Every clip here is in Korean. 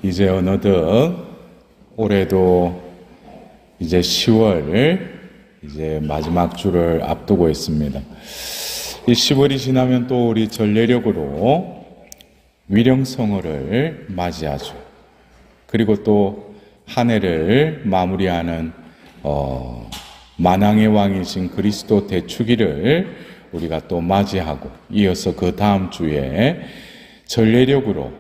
이제 어느덧 올해도 이제 10월 이제 마지막 주를 앞두고 있습니다. 이 10월이 지나면 또 우리 전례력으로 위령성어를 맞이하죠. 그리고 또 한 해를 마무리하는 만왕의 왕이신 그리스도 대축일을 우리가 또 맞이하고, 이어서 그 다음 주에 전례력으로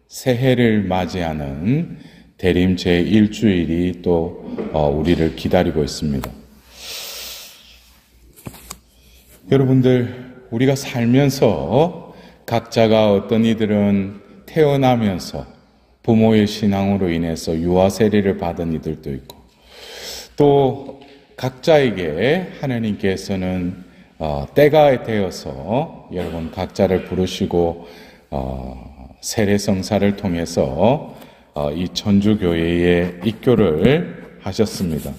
새해를 맞이하는 대림 제1주일이 또 우리를 기다리고 있습니다. 여러분들, 우리가 살면서 각자가 어떤 이들은 태어나면서 부모의 신앙으로 인해서 유아 세례를 받은 이들도 있고, 또 각자에게 하나님께서는 때가 되어서 여러분 각자를 부르시고 세례 성사를 통해서 이 천주교회에 입교를 하셨습니다.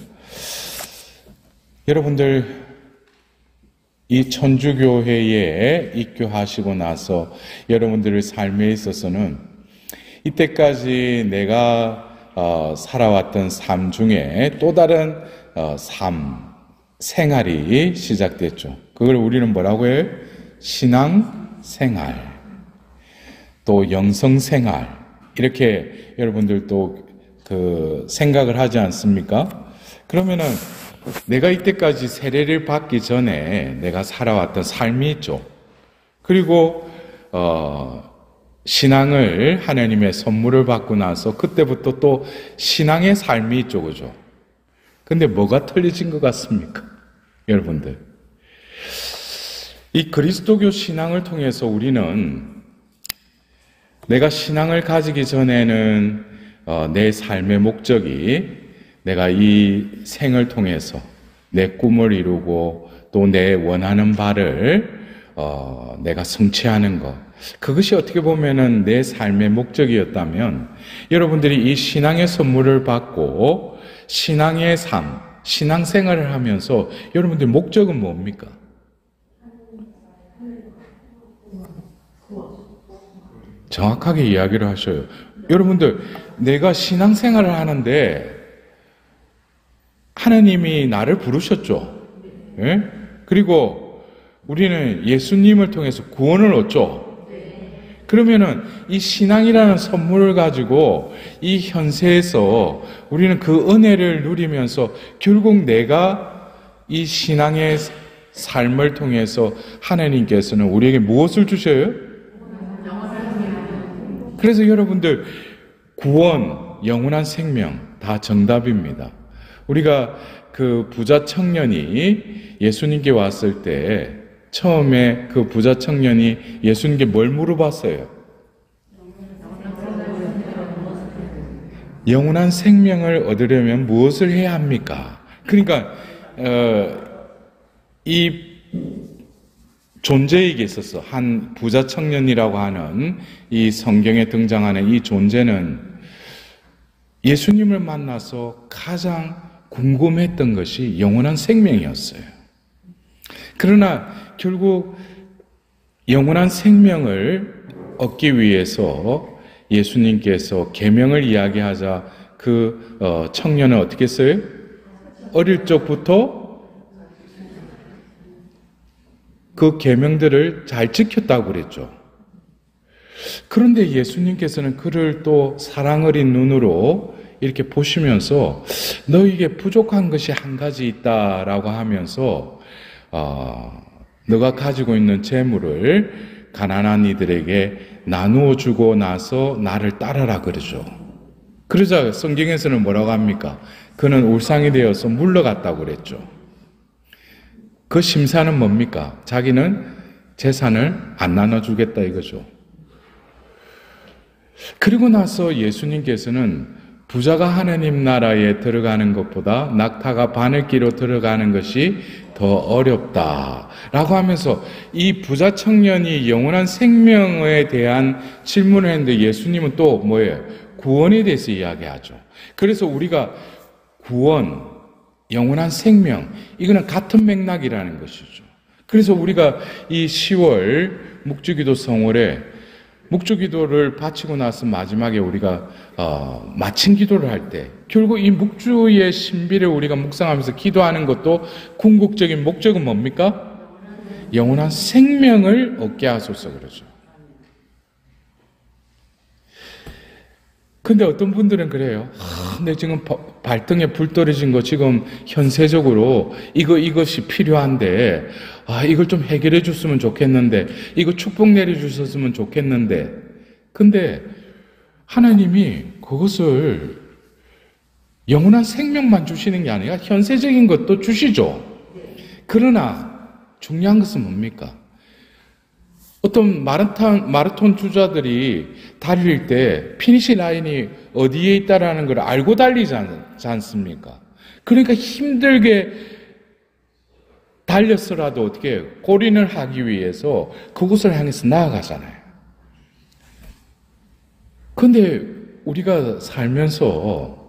여러분들, 이 천주교회에 입교하시고 나서 여러분들의 삶에 있어서는 이때까지 내가 살아왔던 삶 중에 또 다른 생활이 시작됐죠. 그걸 우리는 뭐라고 해요? 신앙생활, 또 영성생활, 이렇게 여러분들도 그 생각을 하지 않습니까? 그러면은 내가 이때까지 세례를 받기 전에 내가 살아왔던 삶이 있죠. 그리고 신앙을, 하나님의 선물을 받고 나서 그때부터 또 신앙의 삶이 있죠. 그죠? 근데 뭐가 틀려진 것 같습니까? 여러분들, 이 그리스도교 신앙을 통해서 우리는 내가 신앙을 가지기 전에는 내 삶의 목적이 내가 이 생을 통해서 내 꿈을 이루고 또 내 원하는 바를 내가 성취하는 것, 그것이 어떻게 보면은 내 삶의 목적이었다면, 여러분들이 이 신앙의 선물을 받고 신앙의 삶, 신앙생활을 하면서 여러분들 목적은 뭡니까? 정확하게 이야기를 하셔요. 여러분들, 내가 신앙생활을 하는데 하나님이 나를 부르셨죠. 예? 그리고 우리는 예수님을 통해서 구원을 얻죠. 그러면은 이 신앙이라는 선물을 가지고 이 현세에서 우리는 그 은혜를 누리면서 결국 내가 이 신앙의 삶을 통해서 하나님께서는 우리에게 무엇을 주셔요? 그래서 여러분들, 구원, 영원한 생명 다 정답입니다. 우리가 그 부자 청년이 예수님께 왔을 때 처음에 그 부자 청년이 예수님께 뭘 물어봤어요? 영원한 생명을 얻으려면 무엇을 해야 합니까? 그러니까 이 존재에게 있어서 한 부자 청년이라고 하는 이 성경에 등장하는 이 존재는 예수님을 만나서 가장 궁금했던 것이 영원한 생명이었어요. 그러나 결국 영원한 생명을 얻기 위해서 예수님께서 계명을 이야기하자 그 청년은 어떻게 했어요? 어릴 적부터 그 계명들을 잘 지켰다고 그랬죠. 그런데 예수님께서는 그를 또 사랑 어린 눈으로 이렇게 보시면서 너에게 부족한 것이 한 가지 있다라고 하면서 너가 가지고 있는 재물을 가난한 이들에게 나누어 주고 나서 나를 따르라 그러죠. 그러자 성경에서는 뭐라고 합니까? 그는 울상이 되어서 물러갔다고 그랬죠. 그 심사는 뭡니까? 자기는 재산을 안 나눠주겠다 이거죠. 그리고 나서 예수님께서는 부자가 하나님 나라에 들어가는 것보다 낙타가 바늘기로 들어가는 것이 더 어렵다라고 하면서 이 부자 청년이 영원한 생명에 대한 질문을 했는데 예수님은 또 뭐예요? 구원에 대해서 이야기하죠. 그래서 우리가 구원, 영원한 생명, 이거는 같은 맥락이라는 것이죠. 그래서 우리가 이 10월 묵주기도 성월에 묵주 기도를 바치고 나서 마지막에 우리가 마친 기도를 할 때 결국 이 묵주의 신비를 우리가 묵상하면서 기도하는 것도 궁극적인 목적은 뭡니까? 영원한 생명을 얻게 하소서 그러죠. 근데 어떤 분들은 그래요. 근데 지금 발등에 불 떨어진 거 지금 현세적으로 이것이 필요한데, 이걸 좀 해결해 줬으면 좋겠는데, 이거 축복 내려 주셨으면 좋겠는데. 근데 하나님이 그것을 영원한 생명만 주시는 게 아니라 현세적인 것도 주시죠. 그러나 중요한 것은 뭡니까? 어떤 마라톤 주자들이 달릴 때 피니시 라인이 어디에 있다라는 걸 알고 달리지 않습니까? 그러니까 힘들게 달렸어라도 어떻게 골인을 하기 위해서 그곳을 향해서 나아가잖아요. 근데 우리가 살면서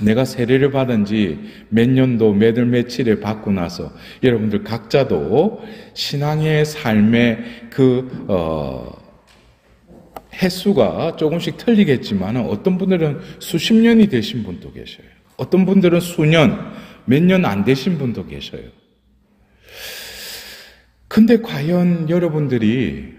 내가 세례를 받은 지 몇 년도, 몇 월, 며칠에 받고 나서 여러분들 각자도 신앙의 삶의 횟수가 조금씩 틀리겠지만 어떤 분들은 수십 년이 되신 분도 계셔요. 어떤 분들은 수년, 몇 년 안 되신 분도 계셔요. 근데 과연 여러분들이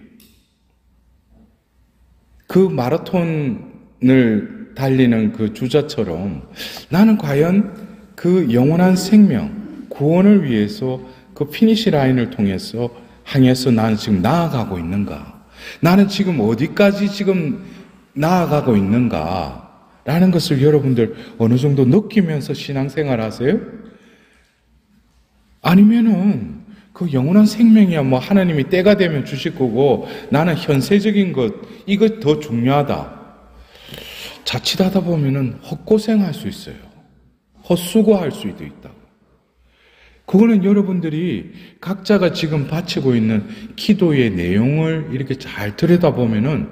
그 마라톤을 달리는 그 주자처럼 나는 과연 그 영원한 생명, 구원을 위해서 그 피니시 라인을 통해서 향해서 나는 지금 나아가고 있는가? 나는 지금 어디까지 지금 나아가고 있는가? 라는 것을 여러분들 어느 정도 느끼면서 신앙생활 하세요? 아니면은 그 영원한 생명이야 뭐 하나님이 때가 되면 주실 거고 나는 현세적인 것, 이것 더 중요하다. 자칫하다 보면은 헛고생할 수 있어요. 헛수고할 수도 있다고. 그거는 여러분들이 각자가 지금 바치고 있는 기도의 내용을 이렇게 잘 들여다보면은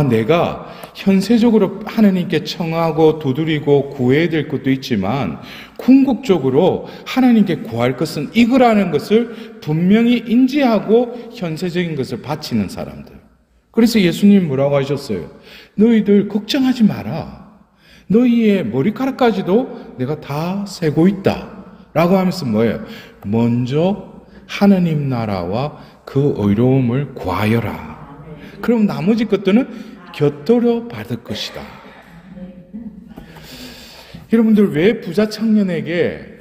내가 현세적으로 하나님께 청하고 두드리고 구해야 될 것도 있지만 궁극적으로 하나님께 구할 것은 이거라는 것을 분명히 인지하고 현세적인 것을 바치는 사람들. 그래서 예수님 뭐라고 하셨어요? 너희들 걱정하지 마라. 너희의 머리카락까지도 내가 다 세고 있다. 라고 하면서 뭐예요? 먼저 하나님 나라와 그 의로움을 구하여라. 그럼 나머지 것들은 곁들여 받을 것이다. 여러분들 왜 부자 청년에게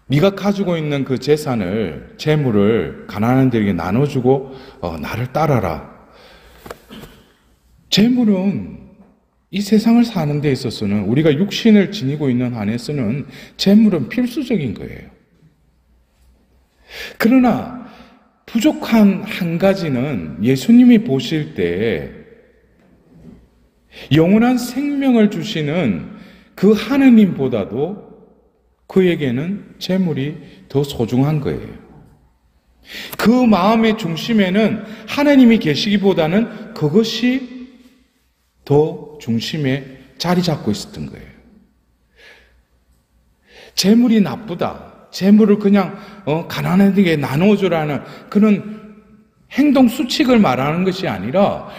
네가 가지고 있는 그 재산을, 재물을 가난한 데에게 나눠주고 나를 따라라. 재물은 이 세상을 사는 데 있어서는 우리가 육신을 지니고 있는 한에서는 재물은 필수적인 거예요. 그러나 부족한 한 가지는 예수님이 보실 때 영원한 생명을 주시는 그 하느님보다도 그에게는 재물이 더 소중한 거예요. 그 마음의 중심에는 하나님이 계시기보다는 그것이 더 중심에 자리 잡고 있었던 거예요. 재물이 나쁘다. 재물을 그냥 가난한에게 나눠주라는 그런 행동 수칙을 말하는 것이 아니라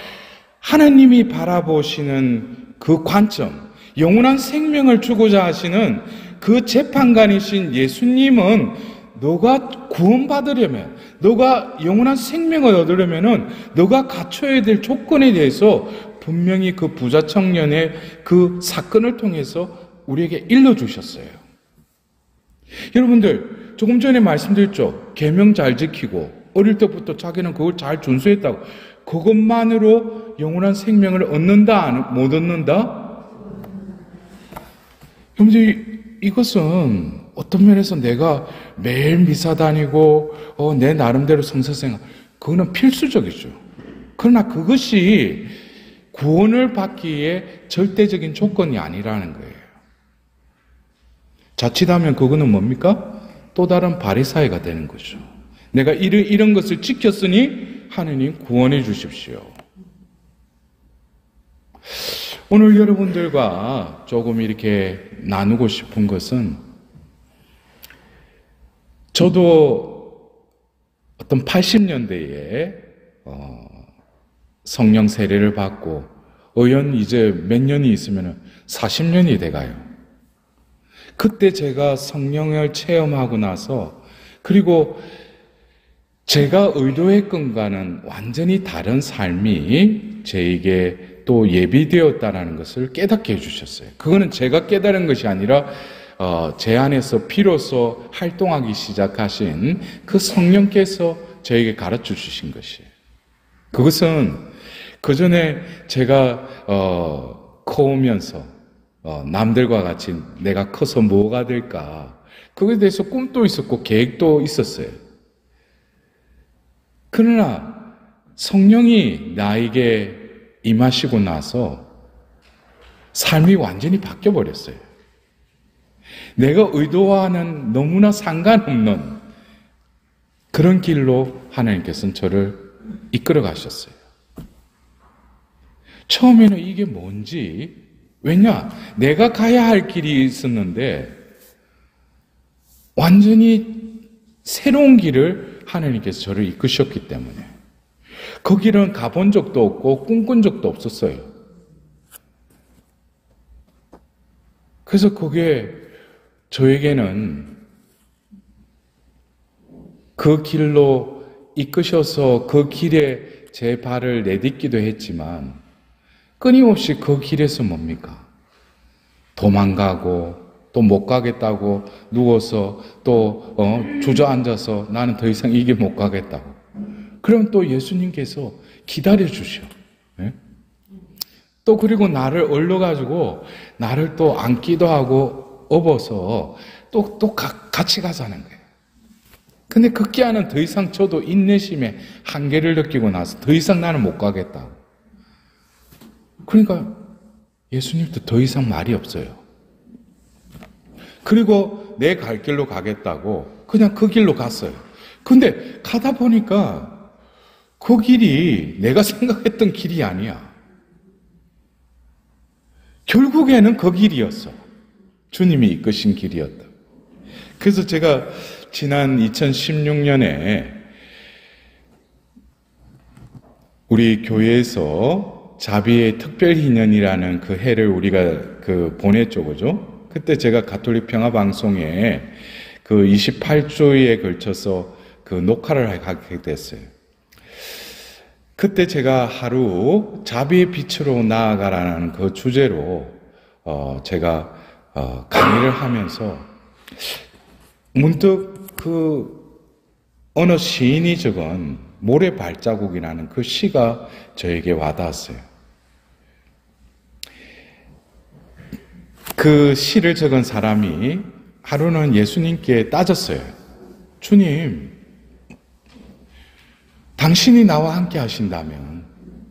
하나님이 바라보시는 그 관점, 영원한 생명을 주고자 하시는 그 재판관이신 예수님은 너가 구원받으려면, 너가 영원한 생명을 얻으려면은 너가 갖춰야 될 조건에 대해서 분명히 그 부자 청년의 그 사건을 통해서 우리에게 일러주셨어요. 여러분들 조금 전에 말씀드렸죠. 계명 잘 지키고 어릴 때부터 자기는 그걸 잘 준수했다고. 그것만으로 영원한 생명을 얻는다 못 얻는다? 여러분들 이것은 어떤 면에서 내가 매일 미사 다니고 내 나름대로 성서생활 그거는 필수적이죠. 그러나 그것이 구원을 받기에 절대적인 조건이 아니라는 거예요. 자칫하면 그거는 뭡니까? 또 다른 바리사이가 되는 거죠. 내가 이런 것을 지켰으니 하느님 구원해 주십시오. 오늘 여러분들과 조금 이렇게 나누고 싶은 것은 저도 어떤 80년대에 성령 세례를 받고 의연 이제 몇 년이 있으면 40년이 돼가요. 그때 제가 성령을 체험하고 나서 그리고 제가 의도했건과는 완전히 다른 삶이 저에게 또 예비되었다는 것을 깨닫게 해주셨어요. 그거는 제가 깨달은 것이 아니라 제 안에서 비로소 활동하기 시작하신 그 성령께서 저에게 가르쳐 주신 것이에요. 그것은 그 전에 제가 커오면서 남들과 같이 내가 커서 뭐가 될까 그거에 대해서 꿈도 있었고 계획도 있었어요. 그러나 성령이 나에게 임하시고 나서 삶이 완전히 바뀌어버렸어요. 내가 의도와는 너무나 상관없는 그런 길로 하나님께서는 저를 이끌어 가셨어요. 처음에는 이게 뭔지, 왜냐, 내가 가야 할 길이 있었는데 완전히 새로운 길을 하나님께서 저를 이끄셨기 때문에 그 길은 가본 적도 없고 꿈꾼 적도 없었어요. 그래서 그게 저에게는 그 길로 이끄셔서 그 길에 제 발을 내딛기도 했지만 끊임없이 그 길에서 뭡니까? 도망가고 또 못 가겠다고 누워서 또 주저앉아서 나는 더 이상 이 길 못 가겠다고. 그럼 또 예수님께서 기다려 주셔. 네? 또 그리고 나를 얼러가지고 나를 또 안기도 하고 업어서 또 같이 가자는 거예요. 근데 극기야는 더 이상 저도 인내심의 한계를 느끼고 나서 더 이상 나는 못 가겠다고. 그러니까 예수님도 더 이상 말이 없어요. 그리고 내 갈 길로 가겠다고 그냥 그 길로 갔어요. 근데 가다 보니까 그 길이 내가 생각했던 길이 아니야. 결국에는 그 길이었어. 주님이 이끄신 길이었다. 그래서 제가 지난 2016년에 우리 교회에서 자비의 특별희년이라는 그 해를 우리가 보냈죠, 그죠? 그때 제가 가톨릭 평화방송에 그 28주에 걸쳐서 그 녹화를 하게 됐어요. 그때 제가 하루 자비의 빛으로 나아가라는 그 주제로 제가 강의를 하면서 문득 그 어느 시인이 적은 모래 발자국이라는 그 시가 저에게 와닿았어요. 그 시를 적은 사람이 하루는 예수님께 따졌어요. 주님, 당신이 나와 함께 하신다면,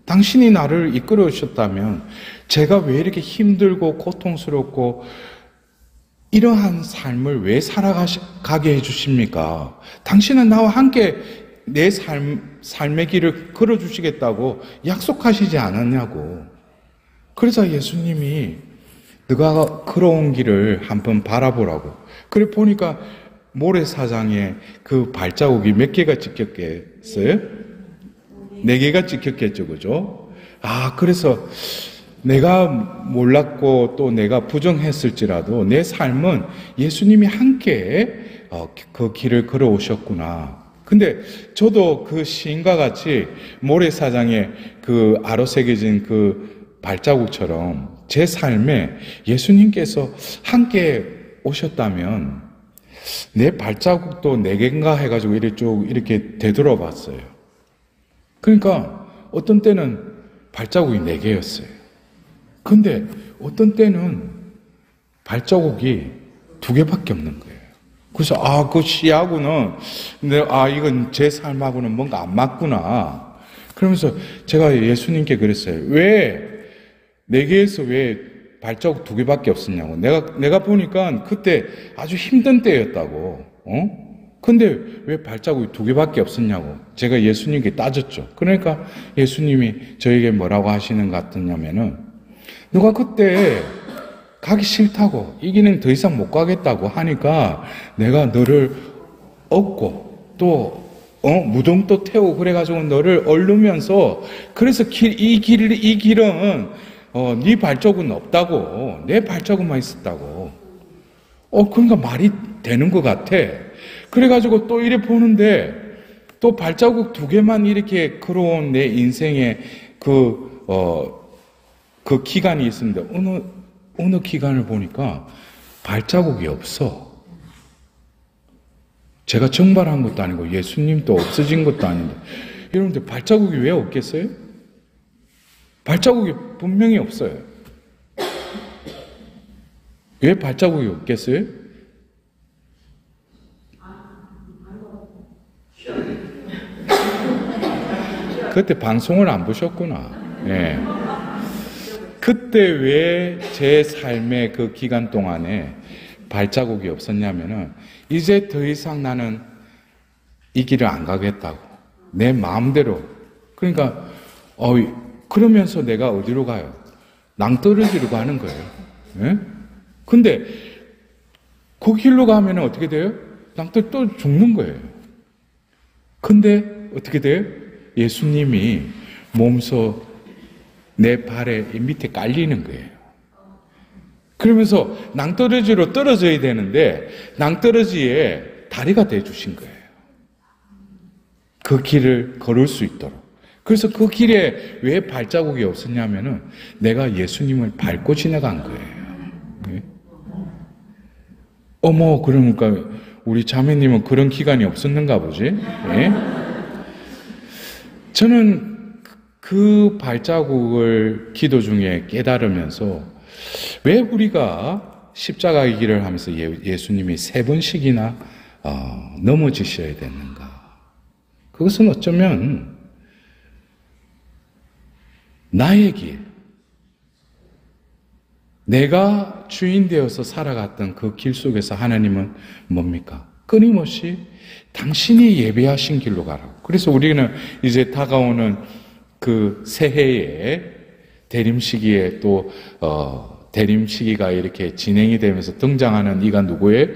당신이 나를 이끌어 오셨다면 제가 왜 이렇게 힘들고 고통스럽고 이러한 삶을 왜 살아가게 해주십니까? 당신은 나와 함께 내 삶의 길을 걸어주시겠다고 약속하시지 않았냐고. 그래서 예수님이 너가 걸어온 길을 한번 바라보라고. 그래 보니까 모래사장에 그 발자국이 몇 개가 찍혔겠어요? 4개가 찍혔겠죠, 그죠? 그래서 내가 몰랐고 또 내가 부정했을지라도 내 삶은 예수님이 함께 그 길을 걸어오셨구나. 근데 저도 그 시인과 같이 모래사장에 그 아로 새겨진 그 발자국처럼 제 삶에 예수님께서 함께 오셨다면 내 발자국도 4개인가 해가지고 이렇게 되돌아봤어요. 그러니까 어떤 때는 발자국이 4개였어요. 근데 어떤 때는 발자국이 2개밖에 없는 거예요. 그래서 그 시하고는 이건 제 삶하고는 뭔가 안 맞구나. 그러면서 제가 예수님께 그랬어요. 왜 4개에서 왜 발자국 2개밖에 없었냐고. 내가 보니까 그때 아주 힘든 때였다고. 근데 왜 발자국이 2개밖에 없었냐고. 제가 예수님께 따졌죠. 그러니까 예수님이 저에게 뭐라고 하시는 것 같았냐면은, 너가 그때 가기 싫다고, 이 길은 더 이상 못 가겠다고 하니까 내가 너를 얻고 또 무덤도 태우고 그래가지고 너를 얼르면서 그래서 이 길은 네 발자국은 없다고 내 발자국만 있었다고. 그러니까 말이 되는 것 같아. 그래가지고 또 이래 보는데 또 발자국 2개만 이렇게 걸어온 내 인생의 그 기간이 있습니다. 어느 기간을 보니까 발자국이 없어. 제가 정발한 것도 아니고 예수님도 없어진 것도 아닌데 여러분들 발자국이 왜 없겠어요? 발자국이 분명히 없어요. 왜 발자국이 없겠어요? 그때 방송을 안 보셨구나. 예. 그때 왜 제 삶의 그 기간 동안에 발자국이 없었냐면은 이제 더 이상 나는 이 길을 안 가겠다고 내 마음대로. 그러니까 그러면서 내가 어디로 가요? 낭떠러지로 가는 거예요. 예? 근데 그 길로 가면 어떻게 돼요? 낭떠러지 또 죽는 거예요. 근데 어떻게 돼요? 예수님이 몸소 내 발에 밑에 깔리는 거예요. 그러면서 낭떠러지로 떨어져야 되는데 낭떠러지에 다리가 되어주신 거예요. 그 길을 걸을 수 있도록. 그래서 그 길에 왜 발자국이 없었냐면은 내가 예수님을 밟고 지나간 거예요. 네? 그러니까 우리 자매님은 그런 기간이 없었는가 보지? 네? 저는 그 발자국을 기도 중에 깨달으면서 왜 우리가 십자가의 길을 하면서 예수님이 3번씩이나 넘어지셔야 되는가? 그것은 어쩌면 나의 길, 내가 주인 되어서 살아갔던 그 길 속에서 하나님은 뭡니까? 끊임없이 당신이 예배하신 길로 가라고. 그래서 우리는 이제 다가오는 그 새해에 대림 시기에 또 대림 시기가 이렇게 진행이 되면서 등장하는 이가 누구예요?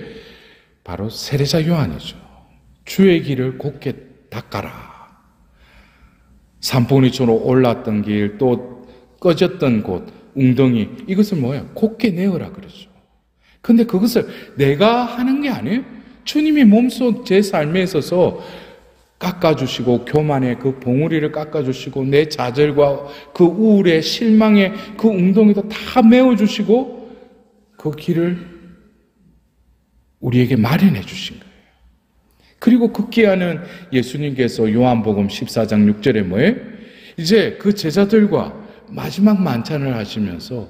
바로 세례자 요한이죠. 주의 길을 곧게 닦아라. 산보니처럼 올랐던 길, 또 꺼졌던 곳, 웅덩이, 이것을 뭐예요? 곧게 내어라 그러죠. 근데 그것을 내가 하는 게 아니에요. 주님이 몸소 제 삶에 있어서 깎아주시고 교만의 그 봉우리를 깎아주시고 내 좌절과 그 우울의 실망의 그 웅덩이도 다 메워주시고 그 길을 우리에게 마련해 주신 거예요. 그리고 급기야는 예수님께서 요한복음 14장 6절에 뭐예요? 이제 그 제자들과 마지막 만찬을 하시면서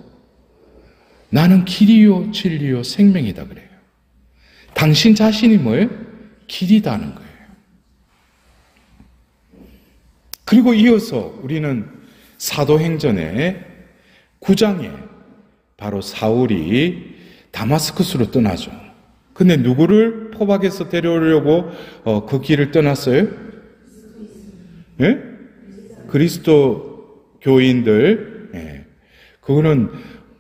나는 길이요 진리요 생명이다 그래요. 당신 자신이 뭐예요? 길이다는 거예요. 그리고 이어서 우리는 사도행전의 9장에 바로 사울이 다마스커스로 떠나죠. 근데 누구를 포박해서 데려오려고 그 길을 떠났어요? 예? 그리스도 교인들. 예. 그거는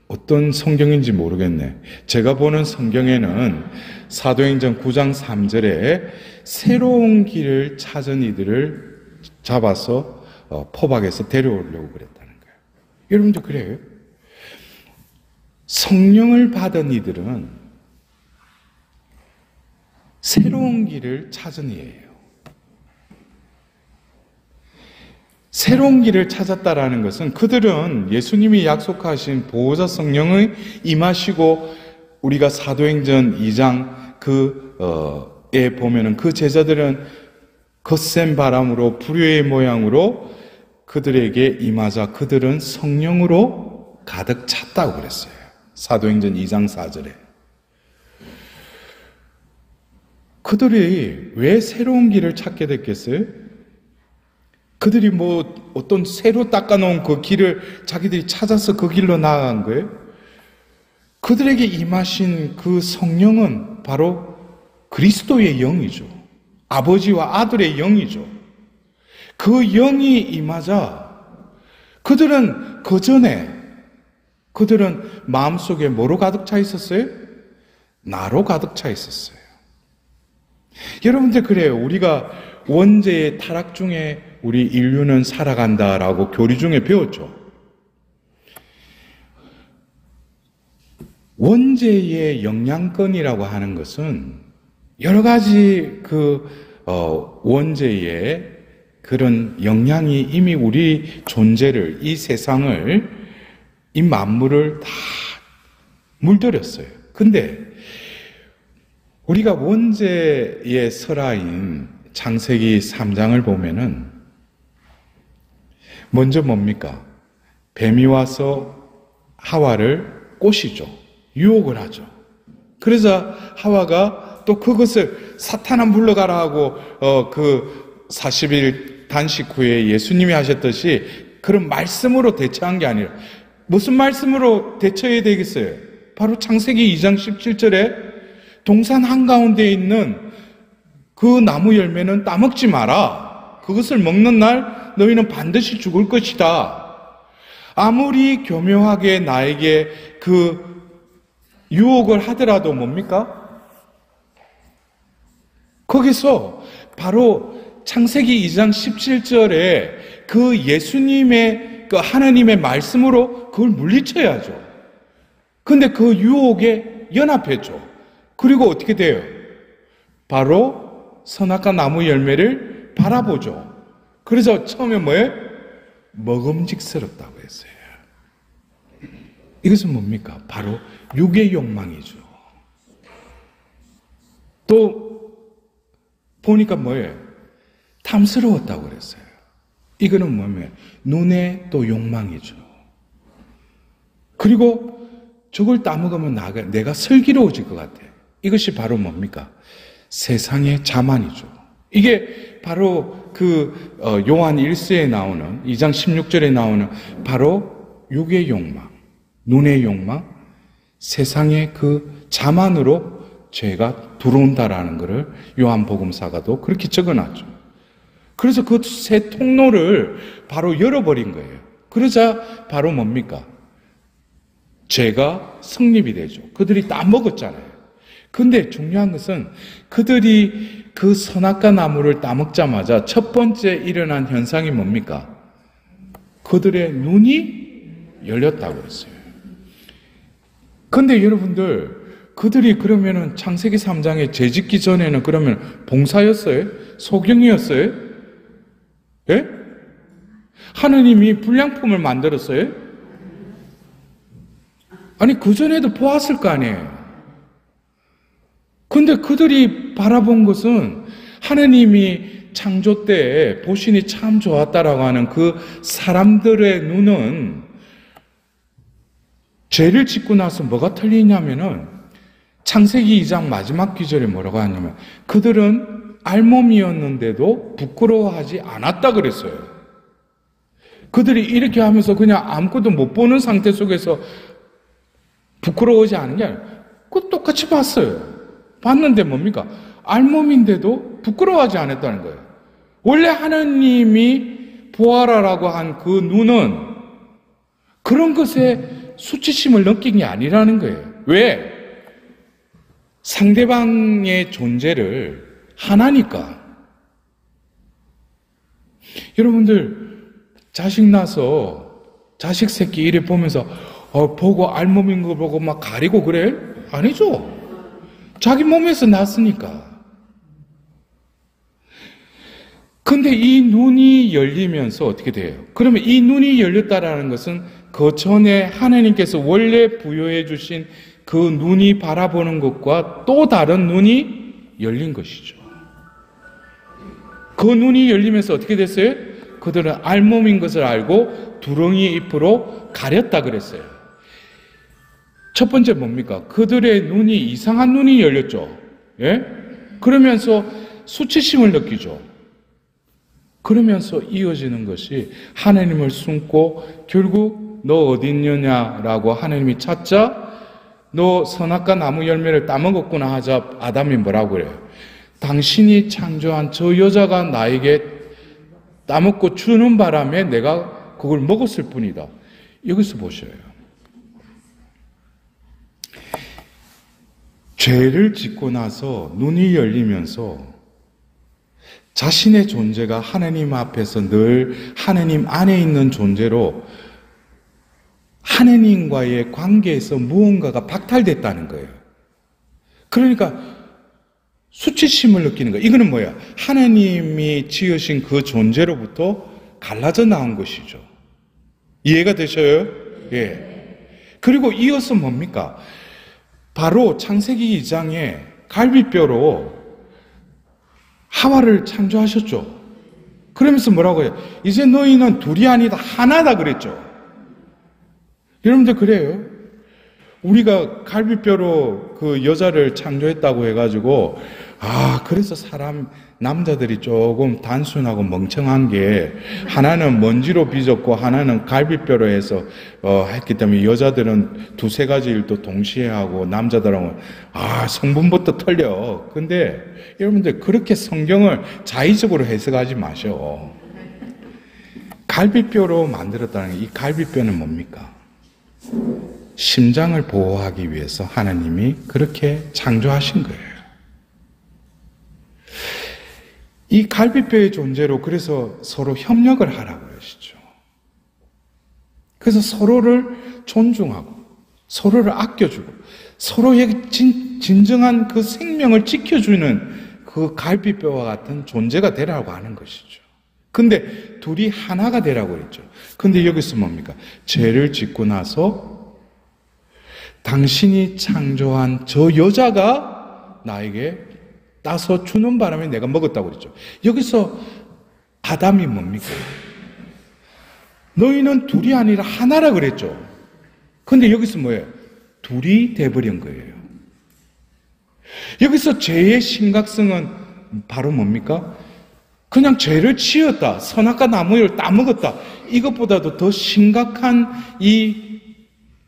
어떤 성경인지 모르겠네. 제가 보는 성경에는 사도행전 9장 3절에 새로운 길을 찾은 이들을 잡아서 포박해서 데려오려고 그랬다는 거예요. 여러분도 그래요? 성령을 받은 이들은 새로운 길을 찾은 이예요. 새로운 길을 찾았다라는 것은 그들은 예수님이 약속하신 보호자 성령을 임하시고 우리가 사도행전 2장 그에 보면은 그 제자들은 거센 바람으로 불의의 모양으로 그들에게 임하자 그들은 성령으로 가득 찼다고 그랬어요. 사도행전 2장 4절에. 그들이 왜 새로운 길을 찾게 됐겠어요? 그들이 뭐 어떤 새로 닦아놓은 그 길을 자기들이 찾아서 그 길로 나아간 거예요? 그들에게 임하신 그 성령은 바로 그리스도의 영이죠. 아버지와 아들의 영이죠. 그 영이 임하자 그들은 그 전에 그들은 마음속에 뭐로 가득 차 있었어요? 나로 가득 차 있었어요. 여러분들 그래요. 우리가 원죄의 타락 중에 우리 인류는 살아간다라고 교리 중에 배웠죠. 원죄의 영향권이라고 하는 것은 여러 가지 원죄의 그런 영향이 이미 우리 존재를, 이 세상을, 이 만물을 다 물들였어요. 근데 우리가 원죄의 설화인 창세기 3장을 보면은 먼저 뭡니까? 뱀이 와서 하와를 꼬시죠. 유혹을 하죠. 그래서 하와가 또 그것을 사탄아 물러가라 하고 그 40일 단식 후에 예수님이 하셨듯이 그런 말씀으로 대처한 게 아니라 무슨 말씀으로 대처해야 되겠어요? 바로 창세기 2장 17절에 동산 한가운데 있는 그 나무 열매는 따먹지 마라. 그것을 먹는 날 너희는 반드시 죽을 것이다. 아무리 교묘하게 나에게 그 유혹을 하더라도 뭡니까? 거기서 바로 창세기 2장 17절에 그 예수님의 그 하나님의 말씀으로 그걸 물리쳐야죠. 근데 그 유혹에 연합했죠. 그리고 어떻게 돼요? 바로 선악과 나무 열매를 바라보죠. 그래서 처음에 뭐예요? 먹음직스럽다고 했어요. 이것은 뭡니까? 바로 육의 욕망이죠. 또 보니까 뭐예요? 탐스러웠다고 그랬어요. 이거는 뭐냐면 눈의 또 욕망이죠. 그리고 저걸 따먹으면 내가 슬기로워질 것 같아. 이것이 바로 뭡니까? 세상의 자만이죠. 이게 바로 요한 1서에 나오는 2장 16절에 나오는 바로 육의 욕망, 눈의 욕망, 세상의 그 자만으로 죄가 들어온다라는 것을 요한복음사가도 그렇게 적어놨죠. 그래서 그 세 통로를 바로 열어버린 거예요. 그러자 바로 뭡니까? 죄가 성립이 되죠. 그들이 따먹었잖아요. 근데 중요한 것은 그들이 그 선악과 나무를 따먹자마자 첫 번째 일어난 현상이 뭡니까? 그들의 눈이 열렸다고 그랬어요. 근데 여러분들, 그들이 그러면은 창세기 3장에 죄 짓기 전에는 그러면 봉사였어요? 소경이었어요? 예? 하느님이 불량품을 만들었어요? 아니, 그전에도 보았을 거 아니에요? 근데 그들이 바라본 것은 하느님이 창조 때에 보시니 참 좋았다라고 하는 그 사람들의 눈은 죄를 짓고 나서 뭐가 틀리냐면은 창세기 2장 마지막 기절에 뭐라고 하냐면 그들은 알몸이었는데도 부끄러워하지 않았다 그랬어요. 그들이 이렇게 하면서 그냥 아무것도 못 보는 상태 속에서 부끄러워하지 않은 게 아니라 그 똑같이 봤어요. 봤는데 뭡니까? 알몸인데도 부끄러워하지 않았다는 거예요. 원래 하나님이 보아라라고 한 그 눈은 그런 것에 수치심을 느낀 게 아니라는 거예요. 왜? 상대방의 존재를 하나니까. 여러분들 자식 나서 자식 새끼 이래 보면서 보고 알몸인 거 보고 막 가리고 그래? 아니죠. 자기 몸에서 났으니까. 근데 이 눈이 열리면서 어떻게 돼요? 그러면 이 눈이 열렸다라는 것은 그 전에 하나님께서 원래 부여해 주신 그 눈이 바라보는 것과 또 다른 눈이 열린 것이죠. 그 눈이 열리면서 어떻게 됐어요? 그들은 알몸인 것을 알고 두렁이 잎으로 가렸다 그랬어요. 첫 번째 뭡니까? 그들의 눈이 이상한 눈이 열렸죠. 예? 그러면서 수치심을 느끼죠. 그러면서 이어지는 것이 하나님을 숨고 결국 너 어디 있느냐라고 하나님이 찾자 너 선악과 나무 열매를 따먹었구나 하자 아담이 뭐라고 그래요? 당신이 창조한 저 여자가 나에게 따먹고 주는 바람에 내가 그걸 먹었을 뿐이다. 여기서 보셔요. 죄를 짓고 나서 눈이 열리면서 자신의 존재가 하나님 앞에서 늘 하나님 안에 있는 존재로 하나님과의 관계에서 무언가가 박탈됐다는 거예요. 그러니까 수치심을 느끼는 거예요. 이거는 뭐야? 하나님이 지으신 그 존재로부터 갈라져 나온 것이죠. 이해가 되셔요? 예. 그리고 이어서 뭡니까? 바로 창세기 2장에 갈비뼈로 하와를 창조하셨죠. 그러면서 뭐라고 해요? 이제 너희는 둘이 아니다 하나다 그랬죠. 여러분들 그래요? 우리가 갈비뼈로 그 여자를 창조했다고 해가지고 그래서 남자들이 조금 단순하고 멍청한 게 하나는 먼지로 빚었고 하나는 갈비뼈로 해서 했기 때문에 여자들은 두세 가지 일도 동시에 하고 남자들은 성분부터 틀려. 근데 여러분들 그렇게 성경을 자의적으로 해석하지 마셔. 갈비뼈로 만들었다는 게 이 갈비뼈는 뭡니까? 심장을 보호하기 위해서 하나님이 그렇게 창조하신 거예요. 이 갈비뼈의 존재로 그래서 서로 협력을 하라고 하시죠. 그래서 서로를 존중하고 서로를 아껴주고 서로의 진정한 그 생명을 지켜주는 그 갈비뼈와 같은 존재가 되라고 하는 것이죠. 근데 둘이 하나가 되라고 했죠. 근데 여기서 뭡니까? 죄를 짓고 나서 당신이 창조한 저 여자가 나에게 따서 주는 바람에 내가 먹었다고 그랬죠. 여기서 아담이 뭡니까? 너희는 둘이 아니라 하나라 그랬죠. 근데 여기서 뭐예요? 둘이 돼버린 거예요. 여기서 죄의 심각성은 바로 뭡니까? 그냥 죄를 지었다. 선악과 나무를 따먹었다. 이것보다도 더 심각한 이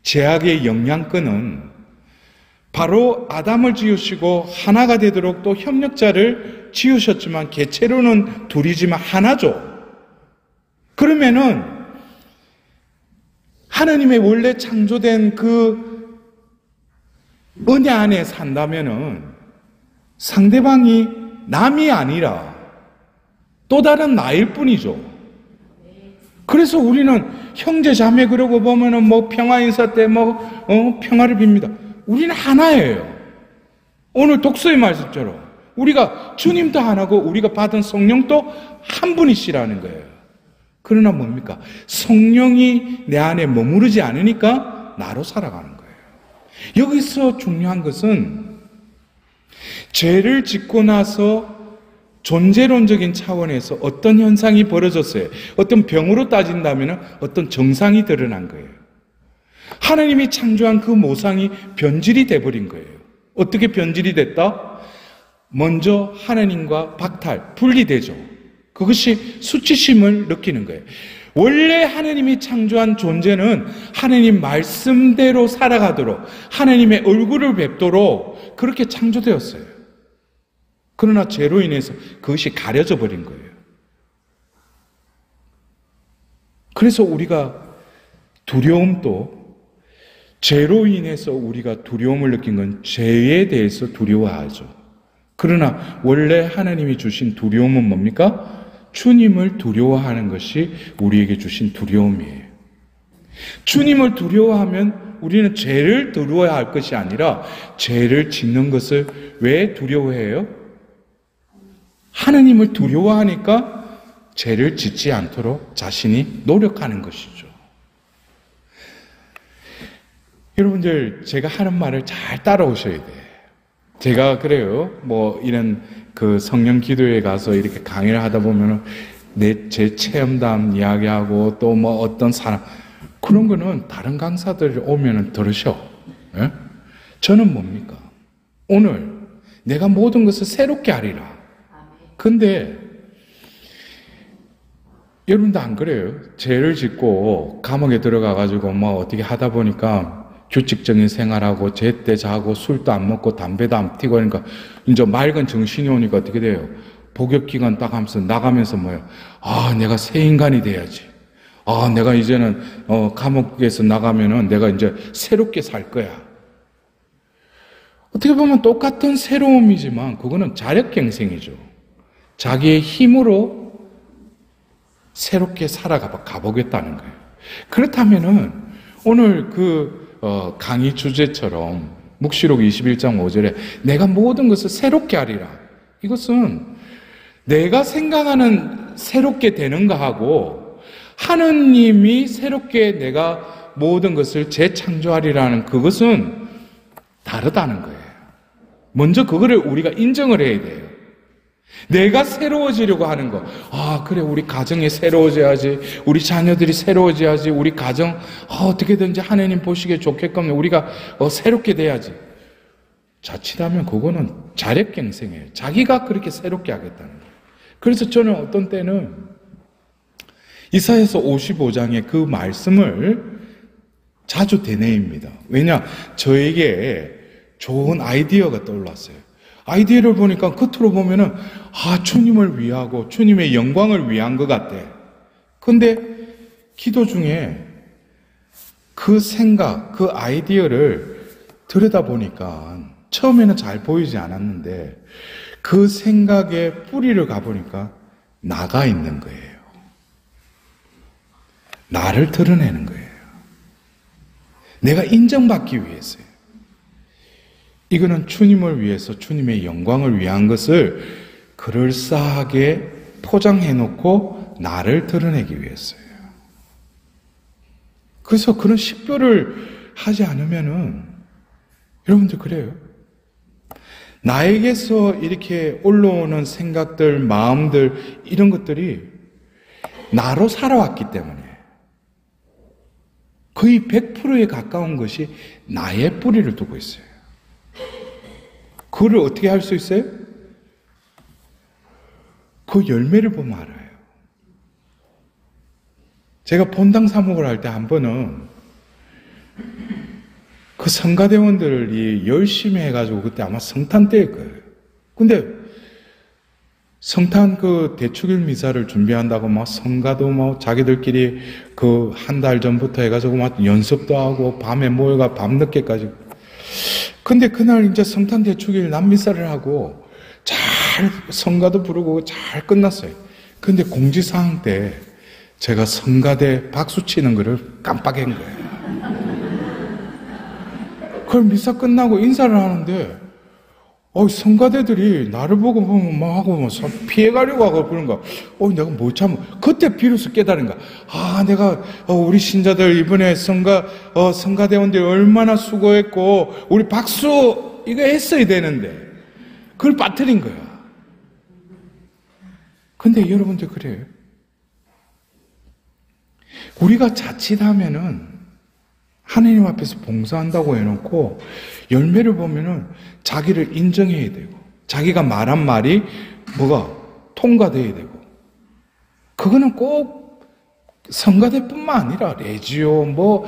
죄악의 영향권은 바로 아담을 지으시고 하나가 되도록 또 협력자를 지으셨지만 개체로는 둘이지만 하나죠. 그러면은 하나님의 원래 창조된 그 은혜 안에 산다면은 상대방이 남이 아니라 또 다른 나일 뿐이죠. 그래서 우리는 형제 자매 그러고 보면은 평화 인사 때 평화를 빕니다. 우리는 하나예요. 오늘 독서의 말씀처럼 우리가 주님도 하나고 우리가 받은 성령도 한 분이시라는 거예요. 그러나 뭡니까? 성령이 내 안에 머무르지 않으니까 나로 살아가는 거예요. 여기서 중요한 것은 죄를 짓고 나서 존재론적인 차원에서 어떤 현상이 벌어졌어요. 어떤 병으로 따진다면 어떤 정상이 드러난 거예요. 하나님이 창조한 그 모상이 변질이 돼버린 거예요. 어떻게 변질이 됐다? 먼저 하나님과 박탈, 분리되죠. 그것이 수치심을 느끼는 거예요. 원래 하나님이 창조한 존재는 하나님 말씀대로 살아가도록 하나님의 얼굴을 뵙도록 그렇게 창조되었어요. 그러나 죄로 인해서 그것이 가려져 버린 거예요. 그래서 우리가 두려움도 죄로 인해서 우리가 두려움을 느낀 건 죄에 대해서 두려워하죠. 그러나 원래 하나님이 주신 두려움은 뭡니까? 주님을 두려워하는 것이 우리에게 주신 두려움이에요. 주님을 두려워하면 우리는 죄를 두려워야 할 것이 아니라 죄를 짓는 것을 왜 두려워해요? 하나님을 두려워하니까 죄를 짓지 않도록 자신이 노력하는 것이죠. 여러분들, 제가 하는 말을 잘 따라오셔야 돼요. 제가 그래요. 이런 그 성령 기도회 가서 이렇게 강의를 하다 보면은 제 체험담 이야기하고 또 어떤 사람, 그런 거는 다른 강사들 오면은 들으셔. 예? 저는 뭡니까? 오늘 내가 모든 것을 새롭게 하리라. 근데 여러분도 안 그래요? 죄를 짓고 감옥에 들어가가지고 어떻게 하다 보니까 규칙적인 생활하고 제때 자고 술도 안 먹고 담배도 안 피고 그러니까 이제 맑은 정신이 오니까 어떻게 돼요? 복역기간 딱 하면서 나가면서 내가 새 인간이 돼야지. 내가 이제는 감옥에서 나가면은 내가 이제 새롭게 살 거야. 어떻게 보면 똑같은 새로움이지만 그거는 자력갱생이죠. 자기의 힘으로 새롭게 가보겠다는 거예요. 그렇다면은 오늘 강의 주제처럼 묵시록 21장 5절에 내가 모든 것을 새롭게 하리라. 이것은 내가 생각하는 새롭게 되는 거하고 하느님이 새롭게 내가 모든 것을 재창조하리라는 그것은 다르다는 거예요. 먼저 그거를 우리가 인정을 해야 돼요. 내가 새로워지려고 하는 거. 그래, 우리 가정이 새로워져야지. 우리 자녀들이 새로워져야지. 우리 가정, 어떻게든지 하나님 보시기에 좋게끔 우리가 새롭게 돼야지. 자칫하면 그거는 자력갱생이에요. 자기가 그렇게 새롭게 하겠다는 거예요. 그래서 저는 어떤 때는 이사야서 55장의 그 말씀을 자주 되뇌입니다. 왜냐? 저에게 좋은 아이디어가 떠올랐어요. 아이디어를 보니까 겉으로 보면은 주님을 위하고 주님의 영광을 위한 것 같아. 근데 기도 중에 그 생각, 그 아이디어를 들여다보니까 처음에는 잘 보이지 않았는데 그 생각의 뿌리를 가보니까 나가 있는 거예요. 나를 드러내는 거예요. 내가 인정받기 위해서요. 이거는 주님을 위해서 주님의 영광을 위한 것을 그럴싸하게 포장해놓고 나를 드러내기 위해서요. 그래서 그런 식별을 하지 않으면은 여러분들 그래요. 나에게서 이렇게 올라오는 생각들, 마음들 이런 것들이 나로 살아왔기 때문에 거의 100%에 가까운 것이 나의 뿌리를 두고 있어요. 그거를 어떻게 할 수 있어요? 그 열매를 보면 알아요. 제가 본당 사목을 할 때 한 번은 그 성가대원들이 열심히 해가지고 그때 아마 성탄 때일 거예요. 근데 성탄 그 대축일 미사를 준비한다고 막 성가도 막 자기들끼리 그 한 달 전부터 해가지고 막 연습도 하고 밤에 모여가 밤늦게까지. 근데 그날 이제 성탄 대축일 남미사를 하고 잘 성가도 부르고 잘 끝났어요. 근데 공지사항 때 제가 성가대 박수 치는 거를 깜빡한 거예요. 그걸 미사 끝나고 인사를 하는데 성가대들이 나를 보고 보면 막 하고 막 피해가려고 하고 그런가. 내가 뭐 참 그때 비로소 깨달은 거야. 내가 우리 신자들 이번에 성가대원들이 얼마나 수고했고 우리 박수 이거 했어야 되는데 그걸 빠뜨린 거야. 근데 여러분들 그래요. 우리가 자칫하면은 하나님 앞에서 봉사한다고 해놓고 열매를 보면은 자기를 인정해야 되고 자기가 말한 말이 뭐가 통과돼야 되고 그거는 꼭 성가대뿐만 아니라 레지오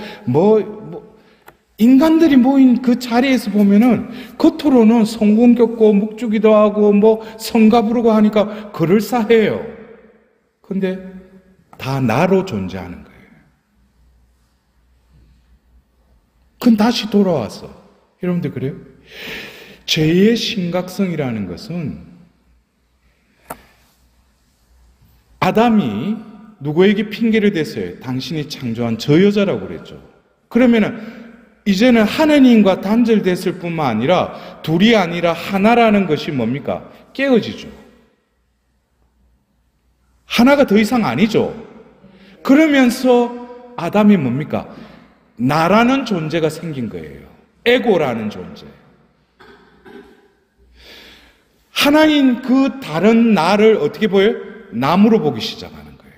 인간들이 모인 그 자리에서 보면은 겉으로는 성공 겪고 묵주기도 하고 성가 부르고 하니까 그럴싸해요. 근데 다 나로 존재하는 거예요. 그건 다시 돌아왔어. 여러분들 그래요? 죄의 심각성이라는 것은 아담이 누구에게 핑계를 댔어요? 당신이 창조한 저 여자라고 그랬죠. 그러면은 이제는 하느님과 단절됐을 뿐만 아니라 둘이 아니라 하나라는 것이 뭡니까? 깨어지죠. 하나가 더 이상 아니죠. 그러면서 아담이 뭡니까? 나라는 존재가 생긴 거예요. 에고라는 존재. 하나인 그 다른 나를 어떻게 보여요? 남으로 보기 시작하는 거예요.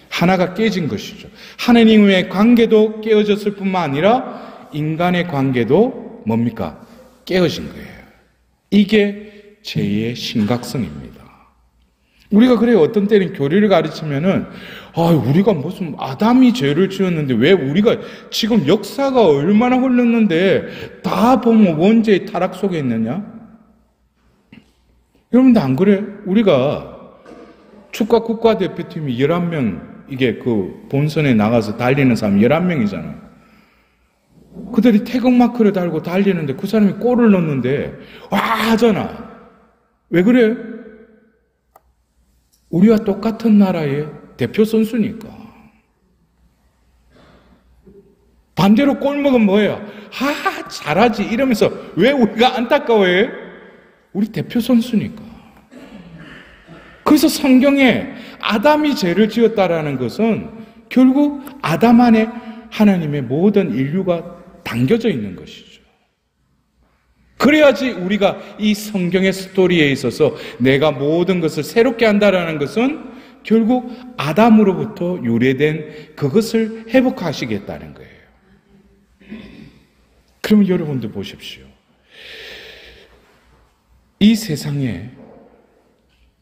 하나가 깨진 것이죠. 하나님의 관계도 깨어졌을 뿐만 아니라 인간의 관계도 뭡니까? 깨어진 거예요. 이게 죄의 심각성입니다. 우리가 그래요. 어떤 때는 교리를 가르치면은 우리가 무슨 아담이 죄를 지었는데 왜 우리가 지금 역사가 얼마나 흘렀는데 다 보면 원죄의 타락 속에 있느냐? 여러분들 안 그래요? 우리가 축구 국가대표팀이 11명 이게 그 본선에 나가서 달리는 사람이 11명이잖아. 그들이 태극마크를 달고 달리는데 그 사람이 골을 넣었는데 와 하잖아. 왜 그래? 우리와 똑같은 나라의 대표 선수니까. 반대로 골목은 뭐예요? 잘하지 이러면서 왜 우리가 안타까워해? 우리 대표 선수니까. 그래서 성경에 아담이 죄를 지었다라는 것은 결국 아담 안에 하나님의 모든 인류가 담겨져 있는 것이죠. 그래야지 우리가 이 성경의 스토리에 있어서 내가 모든 것을 새롭게 한다라는 것은 결국 아담으로부터 유래된 그것을 회복하시겠다는 거예요. 그러면 여러분들 보십시오. 이 세상에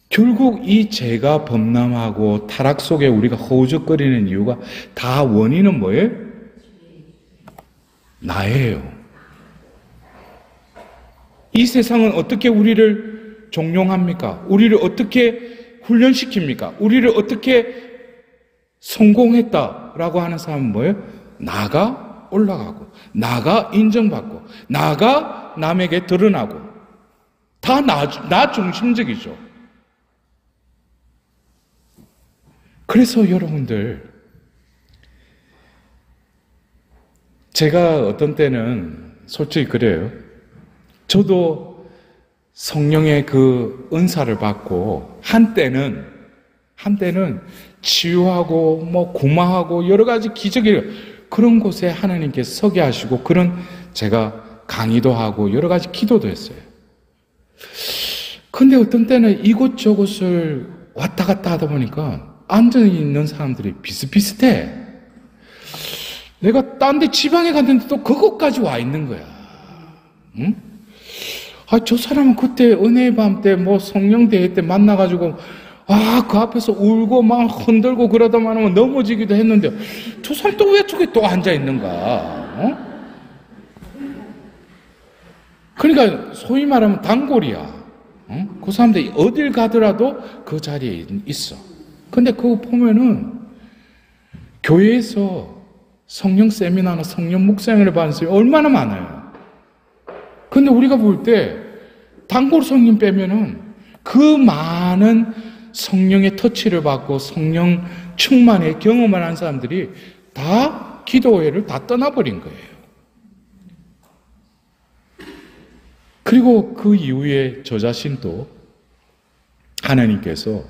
결국 이 죄가 범람하고 타락 속에 우리가 허우적거리는 이유가 다 원인은 뭐예요? 나예요. 이 세상은 어떻게 우리를 종용합니까? 우리를 어떻게 훈련시킵니까? 우리를 어떻게 성공했다라고 하는 사람은 뭐예요? 나가 올라가고, 나가 인정받고, 나가 남에게 드러나고, 다 나 중심적이죠. 그래서 여러분들, 제가 어떤 때는 솔직히 그래요. 저도 성령의 그 은사를 받고 한때는 치유하고 뭐 구마하고 여러 가지 기적이 그런 곳에 하나님께서 서게 하시고 그런 제가 강의도 하고 여러 가지 기도도 했어요. 근데 어떤 때는 이곳저곳을 왔다 갔다 하다 보니까 앉아있는 사람들이 비슷비슷해. 내가 딴 데 지방에 갔는데 또 그것까지 와 있는 거야. 응? 저 사람은 그때 은혜의 밤 때 뭐 성령 대회 때 만나가지고 그 앞에서 울고 막 흔들고 그러다만 넘어지기도 했는데 저 사람 또 왜 저기 또 앉아 있는가? 그러니까 소위 말하면 단골이야. 그 사람들이 어딜 가더라도 그 자리에 있어. 근데 그거 보면은 교회에서 성령 세미나나 성령 묵상을 받는 사람이 얼마나 많아요. 근데 우리가 볼 때 단골 성령 빼면은 그 많은 성령의 터치를 받고 성령 충만의 경험을 한 사람들이 다 기도회를 다 떠나버린 거예요. 그리고 그 이후에 저 자신도 하나님께서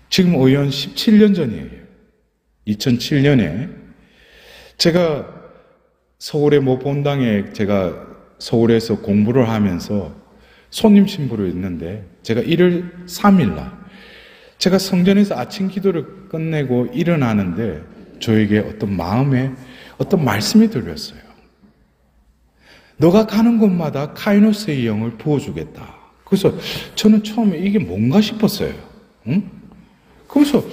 지금 의원 17년 전이에요. 2007년에 제가 서울의 모 본당에 제가 서울에서 공부를 하면서 손님 신부로 있는데 제가 1월 3일날 제가 성전에서 아침 기도를 끝내고 일어나는데 저에게 어떤 마음에 어떤 말씀이 들렸어요. 너가 가는 곳마다 카이노스의 영을 부어주겠다. 그래서 저는 처음에 이게 뭔가 싶었어요. 응? 그래서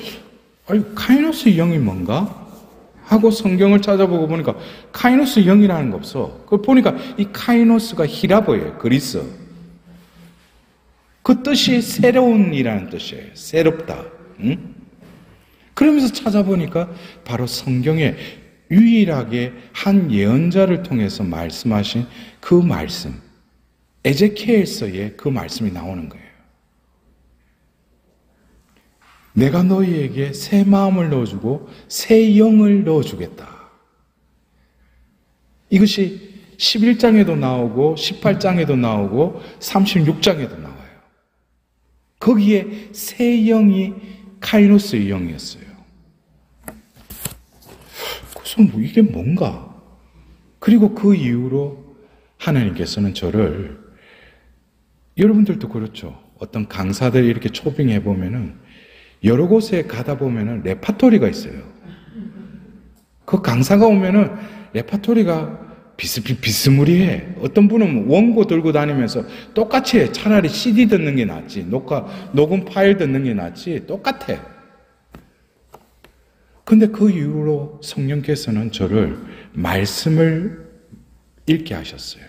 카이노스의 영이 뭔가? 하고 성경을 찾아보고 보니까 카이노스 영이라는 거 없어. 그걸 보니까 이 카이노스가 히라보예요. 그리스. 그 뜻이 새로운이라는 뜻이에요. 새롭다. 응? 그러면서 찾아보니까 바로 성경에 유일하게 한 예언자를 통해서 말씀하신 그 말씀, 에제키엘서에 그 말씀이 나오는 거예요. 내가 너희에게 새 마음을 넣어주고 새 영을 넣어주겠다. 이것이 11장에도 나오고 18장에도 나오고 36장에도 나와요. 거기에 새 영이 카이노스의 영이었어요. 그래서 뭐 이게 뭔가? 그리고 그 이후로 하나님께서는 저를, 여러분들도 그렇죠. 어떤 강사들이 이렇게 초빙해 보면은 여러 곳에 가다 보면은 레파토리가 있어요. 그 강사가 오면은 레파토리가 비스무리해. 어떤 분은 원고 들고 다니면서 똑같이 해. 차라리 CD 듣는 게 낫지. 녹음 파일 듣는 게 낫지. 똑같아. 근데 그 이후로 성령께서는 저를 말씀을 읽게 하셨어요.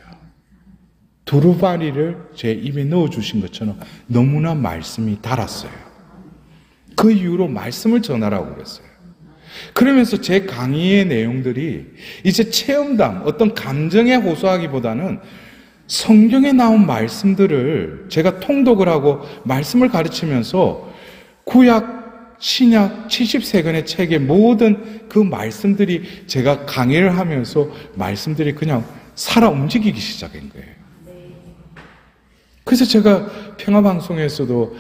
두루마리를 제 입에 넣어주신 것처럼 너무나 말씀이 달았어요. 그 이후로 말씀을 전하라고 그랬어요. 그러면서 제 강의의 내용들이 이제 체험담, 어떤 감정에 호소하기보다는 성경에 나온 말씀들을 제가 통독을 하고 말씀을 가르치면서 구약, 신약 70세권의 책의 모든 그 말씀들이 제가 강의를 하면서 말씀들이 그냥 살아 움직이기 시작한 거예요. 그래서 제가 평화방송에서도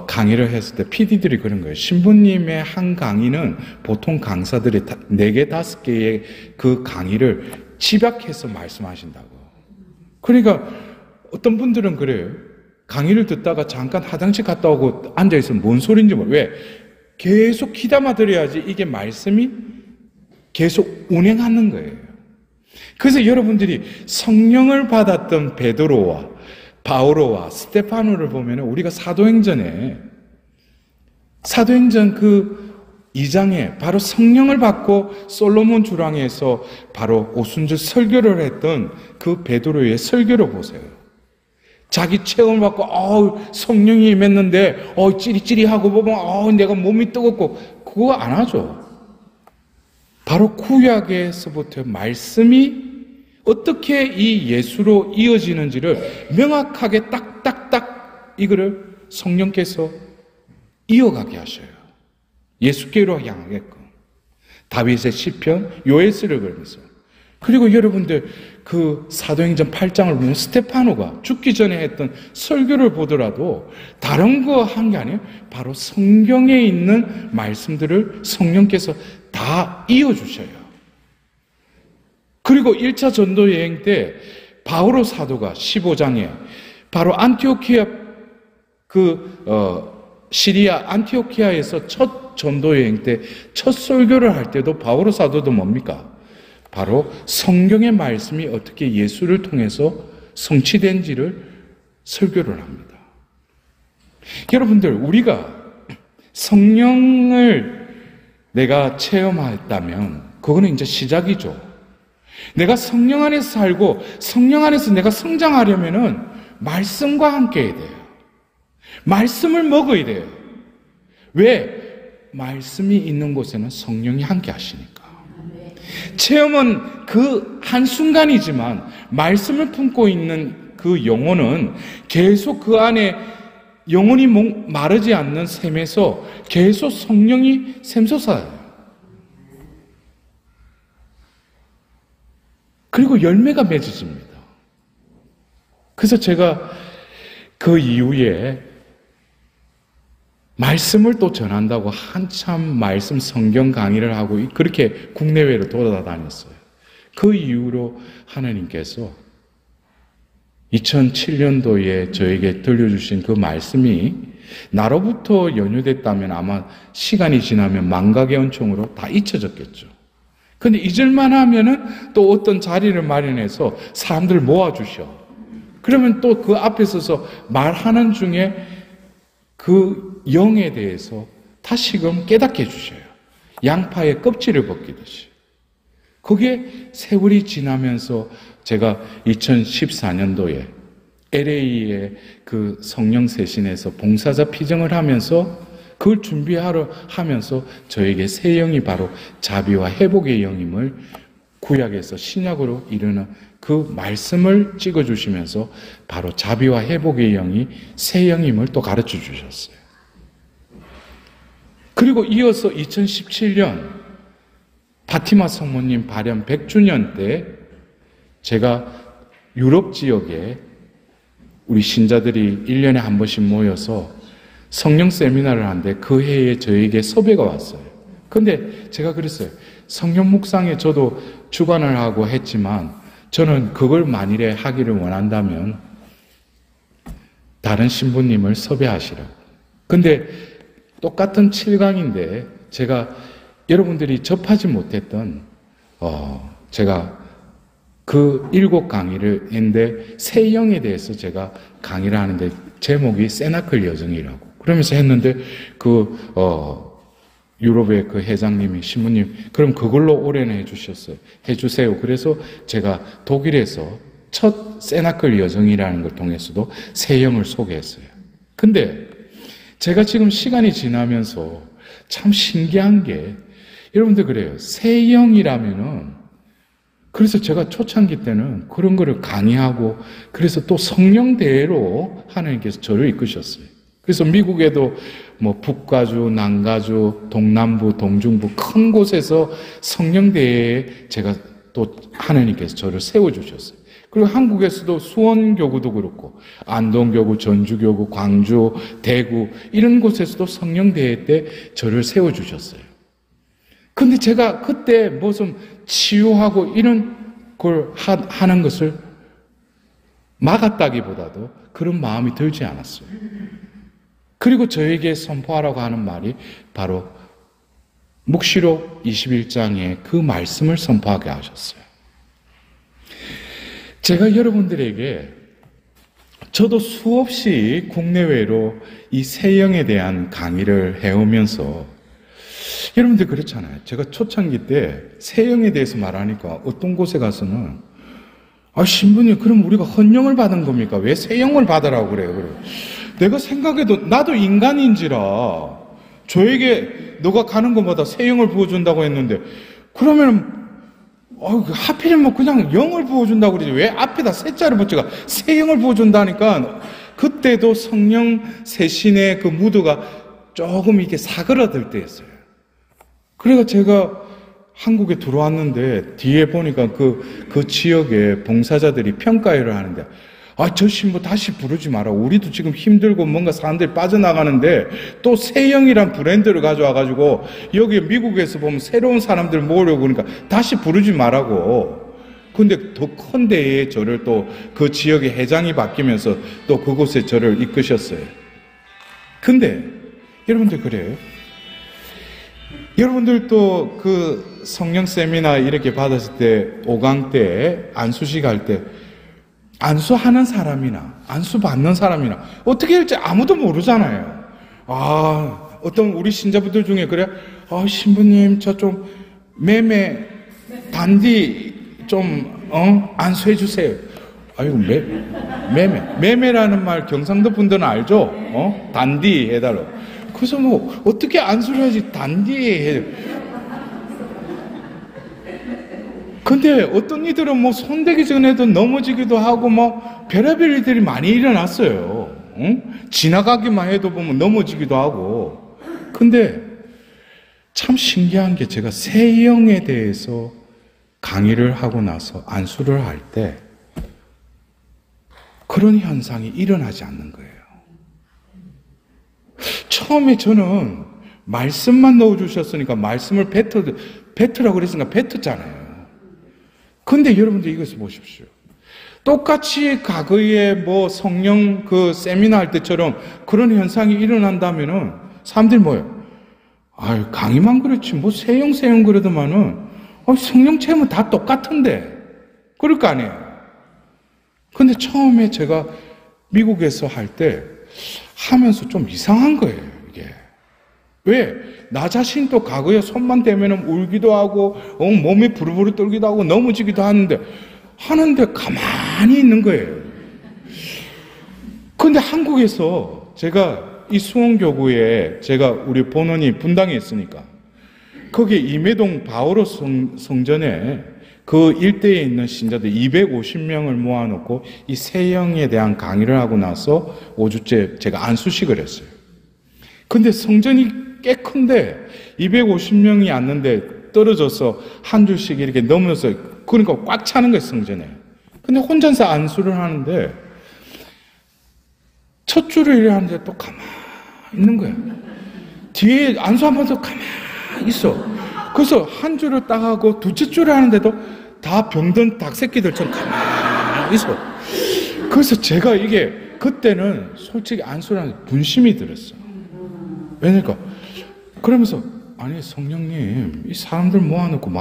강의를 했을 때 PD들이 그런 거예요. 신부님의 한 강의는 보통 강사들이 4개, 5개의 그 강의를 집약해서 말씀하신다고. 그러니까 어떤 분들은 그래요. 강의를 듣다가 잠깐 화장실 갔다 오고 앉아있으면 뭔 소리인지 모르. 왜? 계속 귀담아 들어야지 이게 말씀이 계속 운행하는 거예요. 그래서 여러분들이 성령을 받았던 베드로와 바오로와 스테파노를 보면 우리가 사도행전 그 2장에 바로 성령을 받고 솔로몬 주랑에서 바로 오순절 설교를 했던 그 베드로의 설교를 보세요. 자기 체험을 받고 성령이 임했는데 찌릿찌릿하고 보면 내가 몸이 뜨겁고 그거 안 하죠. 바로 구약에서부터 말씀이 어떻게 이 예수로 이어지는지를 명확하게 딱딱딱 이거를 성령께서 이어가게 하셔요. 예수께로 향하게끔. 다윗의 시편, 요엘서를 그러면서. 그리고 여러분들 그 사도행전 8장을 보면 스테파노가 죽기 전에 했던 설교를 보더라도 다른 거 한 게 아니에요. 바로 성경에 있는 말씀들을 성령께서 다 이어주셔요. 그리고 1차 전도 여행 때 바오로 사도가 15장에 바로 안티오키아 시리아 안티오키아에서 첫 전도 여행 때 첫 설교를 할 때도 바오로 사도도 뭡니까? 바로 성경의 말씀이 어떻게 예수를 통해서 성취된지를 설교를 합니다. 여러분들, 우리가 성령을 내가 체험했다면 그거는 이제 시작이죠. 내가 성령 안에서 살고 성령 안에서 내가 성장하려면은 말씀과 함께 해야 돼요. 말씀을 먹어야 돼요. 왜? 말씀이 있는 곳에는 성령이 함께 하시니까. 체험은 그 한순간이지만 말씀을 품고 있는 그 영혼은 계속 그 안에 영혼이 마르지 않는 샘에서 계속 성령이 샘솟아요. 그리고 열매가 맺어집니다. 그래서 제가 그 이후에 말씀을 또 전한다고 한참 말씀 성경 강의를 하고 그렇게 국내외로 돌아다녔어요. 그 이후로 하나님께서 2007년도에 저에게 들려주신 그 말씀이 나로부터 연유됐다면 아마 시간이 지나면 망각의 은총으로 다 잊혀졌겠죠. 근데 잊을만 하면은 또 어떤 자리를 마련해서 사람들 모아주셔. 그러면 또 그 앞에 서서 말하는 중에 그 영에 대해서 다시금 깨닫게 해주셔요. 양파의 껍질을 벗기듯이. 그게 세월이 지나면서 제가 2014년도에 LA의 그 성령 세신에서 봉사자 피정을 하면서 그걸 준비하러 하면서 저에게 새 영이 바로 자비와 회복의 영임을 구약에서 신약으로 이르는 그 말씀을 찍어주시면서 바로 자비와 회복의 영이 새 영임을 또 가르쳐 주셨어요. 그리고 이어서 2017년 파티마 성모님 발현 100주년 때 제가 유럽 지역에 우리 신자들이 1년에 한 번씩 모여서 성령 세미나를 하는데 그 해에 저에게 섭외가 왔어요. 근데 제가 그랬어요. 성령 묵상에 저도 주관을 하고 했지만 저는 그걸 만일에 하기를 원한다면 다른 신부님을 섭외하시라고. 근데 똑같은 7강인데 제가 여러분들이 접하지 못했던 제가 그 7강의를 했는데 새 영에 대해서 제가 강의를 하는데 제목이 세나클 여정이라고 그러면서 했는데 유럽의 그 회장님이 신부님 그럼 그걸로 올해는 해주세요. 그래서 제가 독일에서 첫 세나클 여정이라는 걸 통해서도 새 영을 소개했어요. 근데 제가 지금 시간이 지나면서 참 신기한 게 여러분들 그래요. 새 영이라면은 그래서 제가 초창기 때는 그런 거를 강의하고 그래서 또 성령대로 하나님께서 저를 이끄셨어요. 그래서 미국에도 뭐 북가주, 남가주, 동남부, 동중부 큰 곳에서 성령대회에 제가 또 하나님께서 저를 세워주셨어요. 그리고 한국에서도 수원교구도 그렇고 안동교구, 전주교구, 광주, 대구 이런 곳에서도 성령대회 때 저를 세워주셨어요. 근데 제가 그때 무슨 치유하고 이런 걸 하는 것을 막았다기보다도 그런 마음이 들지 않았어요. 그리고 저에게 선포하라고 하는 말이 바로 묵시록 21장의 그 말씀을 선포하게 하셨어요. 제가 여러분들에게 저도 수없이 국내외로 이 세영에 대한 강의를 해오면서 여러분들 그렇잖아요. 제가 초창기 때 세영에 대해서 말하니까 어떤 곳에 가서는 신부님 그럼 우리가 헌령을 받은 겁니까? 왜 세영을 받으라고 그래요? 내가 생각해도 나도 인간인지라 저에게 너가 가는 것마다 세영을 부어준다고 했는데 그러면 하필이면 그냥 영을 부어준다고 그러지 왜 앞에다 세자를 붙여가 세영을 부어준다니까 그때도 성령 세신의 그 무드가 조금 이렇게 사그라들 때였어요. 그래서 제가 한국에 들어왔는데 뒤에 보니까 그 지역에 봉사자들이 평가회를 하는데 저 신부 다시 부르지 마라. 우리도 지금 힘들고 뭔가 사람들이 빠져나가는데 또 세영이란 브랜드를 가져와가지고 여기 미국에서 보면 새로운 사람들 모으려고 그러니까 다시 부르지 말라고. 근데 더 큰 데에 저를 또 그 지역의 회장이 바뀌면서 또 그곳에 저를 이끄셨어요. 근데 여러분들 그래요? 여러분들도 그 성령 세미나 이렇게 받았을 때 5강 때 안수식 할 때 안수하는 사람이나 안수 받는 사람이나 어떻게 할지 아무도 모르잖아요. 어떤 우리 신자분들 중에 그래 신부님 저 좀 매매 단디 좀 안수해 주세요. 아이고 매매라는 말 경상도 분들은 알죠? 단디 해달라고. 그래서 뭐 어떻게 안수를 해야지 단디 해. 근데 어떤 이들은 뭐 손대기 전에도 넘어지기도 하고 뭐 별의별 일들이 많이 일어났어요. 지나가기만 해도 보면 넘어지기도 하고. 근데 참 신기한 게 제가 세영에 대해서 강의를 하고 나서 안수를 할 때 그런 현상이 일어나지 않는 거예요. 처음에 저는 말씀만 넣어주셨으니까 말씀을 뱉으라고 그랬으니까 뱉었잖아요. 근데 여러분들 이것을 보십시오. 똑같이 과거에 뭐 성령 그 세미나 할 때처럼 그런 현상이 일어난다면은 사람들이 뭐예요? 강의만 그렇지 뭐 세영 그러더만은 성령 체험은 다 똑같은데 그럴 거 아니에요. 근데 처음에 제가 미국에서 할 때 하면서 좀 이상한 거예요, 이게. 왜? 나 자신도 과거에 손만 대면 울기도 하고, 몸이 부르부르 떨기도 하고, 넘어지기도 하는데 가만히 있는 거예요. 근데 한국에서 제가 이 수원교구에 제가 우리 본원이 분당에 있으니까, 거기에 임해동 바오로 성전에 그 일대에 있는 신자들 250명을 모아놓고 이 세영에 대한 강의를 하고 나서 5주째 제가 안수식을 했어요. 근데 성전이 꽤 큰데 250명이 앉는데 떨어져서 한 줄씩 이렇게 넘어서 그러니까 꽉 차는 거예요, 성전에. 근데 혼자서 안수를 하는데 첫 줄을 이래 하는데 또 가만히 있는 거예요. 뒤에 안수 한 번 더 가만히 있어. 그래서 한 줄을 딱 하고 두째 줄을 하는데도 다 병든 닭새끼들처럼 가만히 있어. 그래서 제가 이게 그때는 솔직히 안수를 하는데 분심이 들었어. 왜냐니까 그러면서 아니 성령님 이 사람들 모아놓고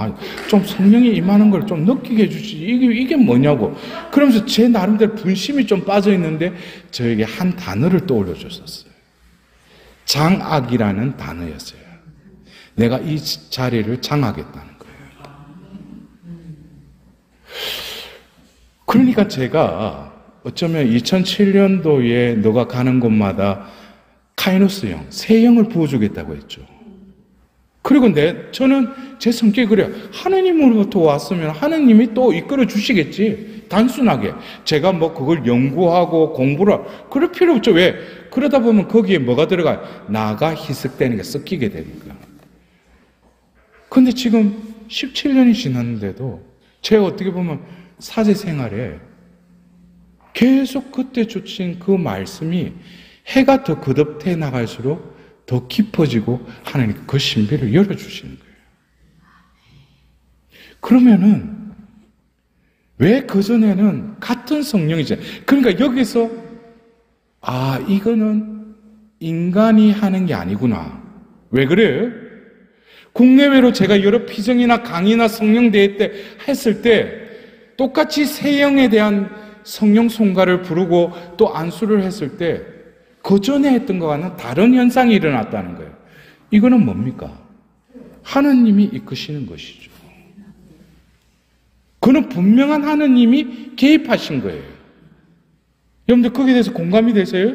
좀 성령이 임하는 걸 좀 느끼게 해주지 이게 뭐냐고. 그러면서 제 나름대로 분심이 좀 빠져있는데 저에게 한 단어를 떠올려 줬었어요. 장악이라는 단어였어요. 내가 이 자리를 장악했다는 거예요. 그러니까 제가 어쩌면 2007년도에 너가 가는 곳마다 카이노스형, 새 영을 부어주겠다고 했죠. 그리고 저는 제 성격이 그래요. 하느님으로부터 왔으면 하느님이 또 이끌어 주시겠지. 단순하게. 제가 뭐 그걸 연구하고 공부를, 그럴 필요 없죠. 왜? 그러다 보면 거기에 뭐가 들어가요? 나가 희석되는 게 섞이게 되니까. 근데 지금 17년이 지났는데도 제가 어떻게 보면 사제 생활에 계속 그때 주신 그 말씀이 해가 더 거듭해 나갈수록 더 깊어지고 하나님 그 신비를 열어주시는 거예요. 그러면은 왜 그전에는 같은 성령이죠. 그러니까 여기서 이거는 인간이 하는 게 아니구나. 왜 그래요? 국내외로 제가 여러 피정이나 강의나 성령대회 때 했을 때 똑같이 세영에 대한 성령 송가를 부르고 또 안수를 했을 때 그전에 했던 것과는 다른 현상이 일어났다는 거예요. 이거는 뭡니까? 하나님이 이끄시는 것이죠. 그는 분명한 하나님이 개입하신 거예요. 여러분들 거기에 대해서 공감이 되세요?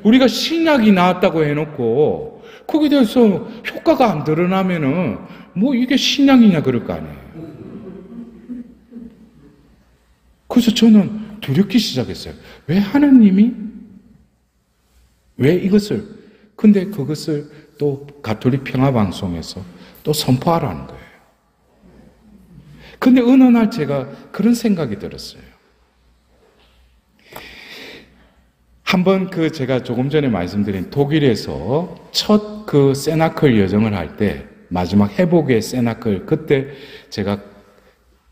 우리가 신약이 나왔다고 해놓고 거기에 대해서 효과가 안 드러나면은 뭐 이게 신약이냐 그럴 거 아니에요. 그래서 저는 두렵기 시작했어요. 왜 하나님이 왜 이것을, 근데 그것을 또 가톨릭 평화방송에서 또 선포하라는 거예요. 근데 어느 날 제가 그런 생각이 들었어요. 한번 제가 조금 전에 말씀드린 독일에서 첫 세나클 여정을 할 때, 마지막 회복의 세나클, 그때 제가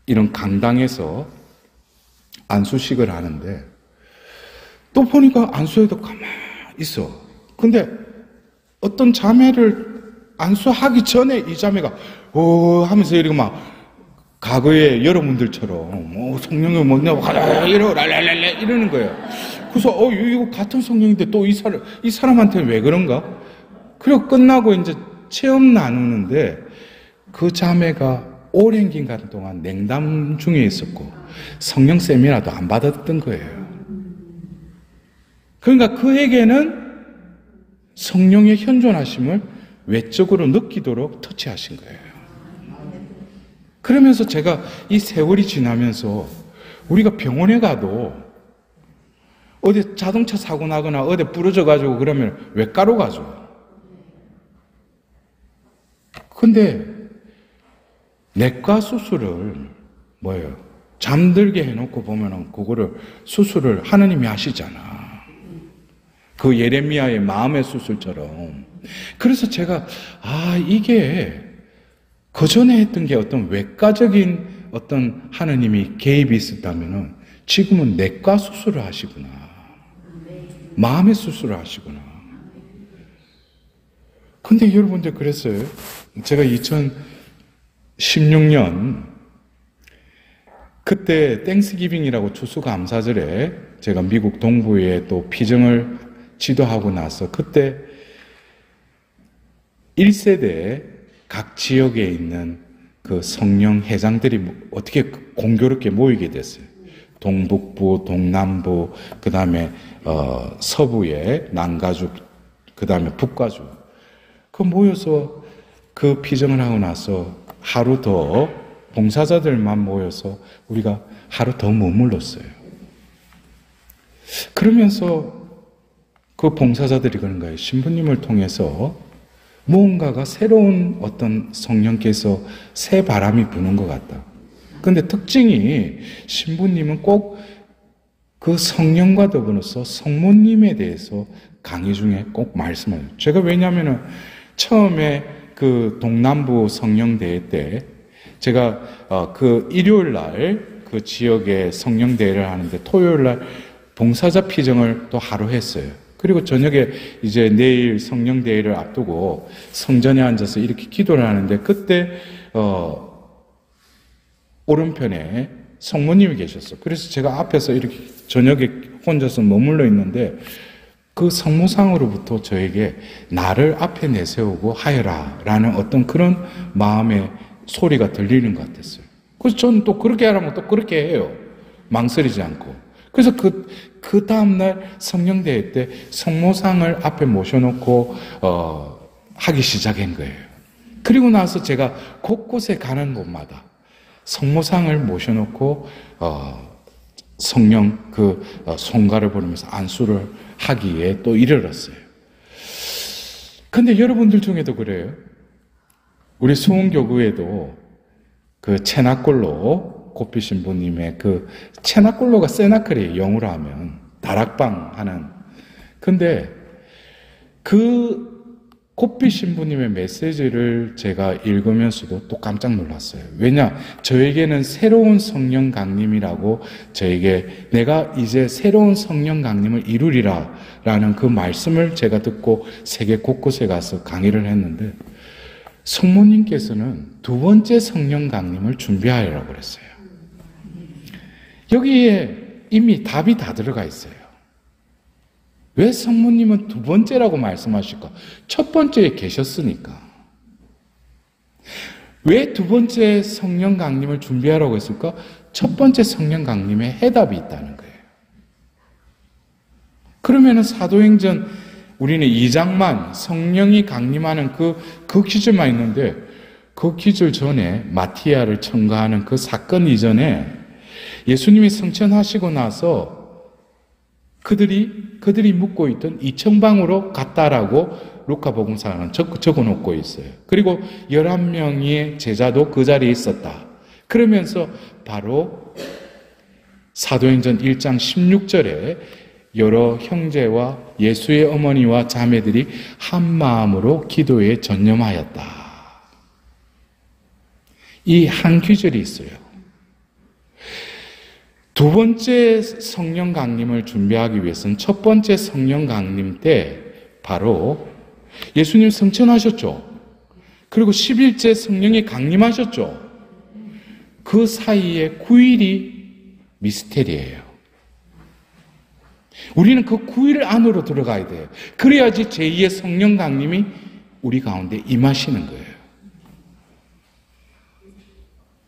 이런 강당에서 안수식을 하는데, 또 보니까 안수에도 가만히 있어. 근데 어떤 자매를 안수하기 전에 이 자매가 하면서 이러고 막 과거에 여러분들처럼 성령이 뭐냐고 이러는 거예요. 그래서 이거 같은 성령인데 또 이 사람한테는 왜 그런가? 그리고 끝나고 이제 체험 나누는데 그 자매가 오랜 기간 동안 냉담 중에 있었고 성령 세미나도 안 받았던 거예요. 그러니까 그에게는 성령의 현존하심을 외적으로 느끼도록 터치하신 거예요. 그러면서 제가 이 세월이 지나면서 우리가 병원에 가도 어디 자동차 사고 나거나 어디 부러져 가지고 그러면 외과로 가죠. 근데 내과 수술을 잠들게 해놓고 보면은 그거를 수술을 하나님이 하시잖아. 그 예레미야의 마음의 수술처럼. 그래서 제가 이게 그전에 했던 게 어떤 외과적인 어떤 하나님이 개입이 있었다면은 지금은 내과 수술을 하시구나. 마음의 수술을 하시구나. 근데 여러분들 그랬어요. 제가 2016년 그때 땡스기빙이라고 추수감사절에 제가 미국 동부에 또 피정을 지도하고 나서 그때 1세대 각 지역에 있는 그 성령 회장들이 어떻게 공교롭게 모이게 됐어요. 동북부, 동남부, 그 다음에 서부의 남가주, 그 다음에 북가주. 모여서 그 피정을 하고 나서 하루 더 봉사자들만 모여서 우리가 하루 더 머물렀어요. 그러면서 그 봉사자들이 그런 거예요. 신부님을 통해서 무언가가 새로운 어떤 성령께서 새 바람이 부는 것 같다. 근데 특징이 신부님은 꼭 그 성령과 더불어서 성모님에 대해서 강의 중에 꼭 말씀을 해요. 제가 왜냐하면 처음에 그 동남부 성령대회 때 제가 그 일요일 날 그 지역에 성령대회를 하는데 토요일 날 봉사자 피정을 또 하루 했어요. 그리고 저녁에 이제 내일 성령대회를 앞두고 성전에 앉아서 이렇게 기도를 하는데 그때 오른편에 성모님이 계셨어요. 그래서 제가 앞에서 이렇게 저녁에 혼자서 머물러 있는데 그 성모상으로부터 저에게 나를 앞에 내세우고 하여라 라는 어떤 그런 마음의 소리가 들리는 것 같았어요. 그래서 저는 또 그렇게 하라면 또 그렇게 해요. 망설이지 않고. 그래서 그 다음날 성령대회 때 성모상을 앞에 모셔놓고 하기 시작한 거예요. 그리고 나서 제가 곳곳에 가는 곳마다 성모상을 모셔놓고 성령 송가를 부르면서 안수를 하기에 또 이르렀어요. 근데 여러분들 중에도 그래요. 우리 수원교구에도 그 체나꼴로 곱비신 부님의 그 체나꼴로가 세나클이에요. 영어로 하면 다락방 하는. 근데 그 곱비 신부님의 메시지를 제가 읽으면서도 또 깜짝 놀랐어요. 왜냐? 저에게는 새로운 성령 강림이라고 저에게 내가 이제 새로운 성령 강림을 이루리라 라는 그 말씀을 제가 듣고 세계 곳곳에 가서 강의를 했는데 성모님께서는 두 번째 성령 강림을 준비하라고 그랬어요. 여기에 이미 답이 다 들어가 있어요. 왜 성모님은 두 번째라고 말씀하실까? 첫 번째에 계셨으니까. 왜 두 번째 성령 강림을 준비하라고 했을까? 첫 번째 성령 강림에 해답이 있다는 거예요. 그러면은 사도행전 우리는 2장만 성령이 강림하는 그 기절만 있는데 그 기절 전에 마티아를 청구하는 그 사건 이전에 예수님이 성천하시고 나서 그들이 묵고 있던 이청방으로 갔다라고 루카복음사는 적어놓고 있어요. 그리고 11명의 제자도 그 자리에 있었다. 그러면서 바로 사도행전 1장 16절에 여러 형제와 예수의 어머니와 자매들이 한 마음으로 기도에 전념하였다. 이 한 귀절이 있어요. 두 번째 성령 강림을 준비하기 위해서는 첫 번째 성령 강림 때 바로 예수님 성천하셨죠. 그리고 10일째 성령이 강림하셨죠. 그 사이에 9일이 미스테리예요. 우리는 그 9일 안으로 들어가야 돼요. 그래야지 제2의 성령 강림이 우리 가운데 임하시는 거예요.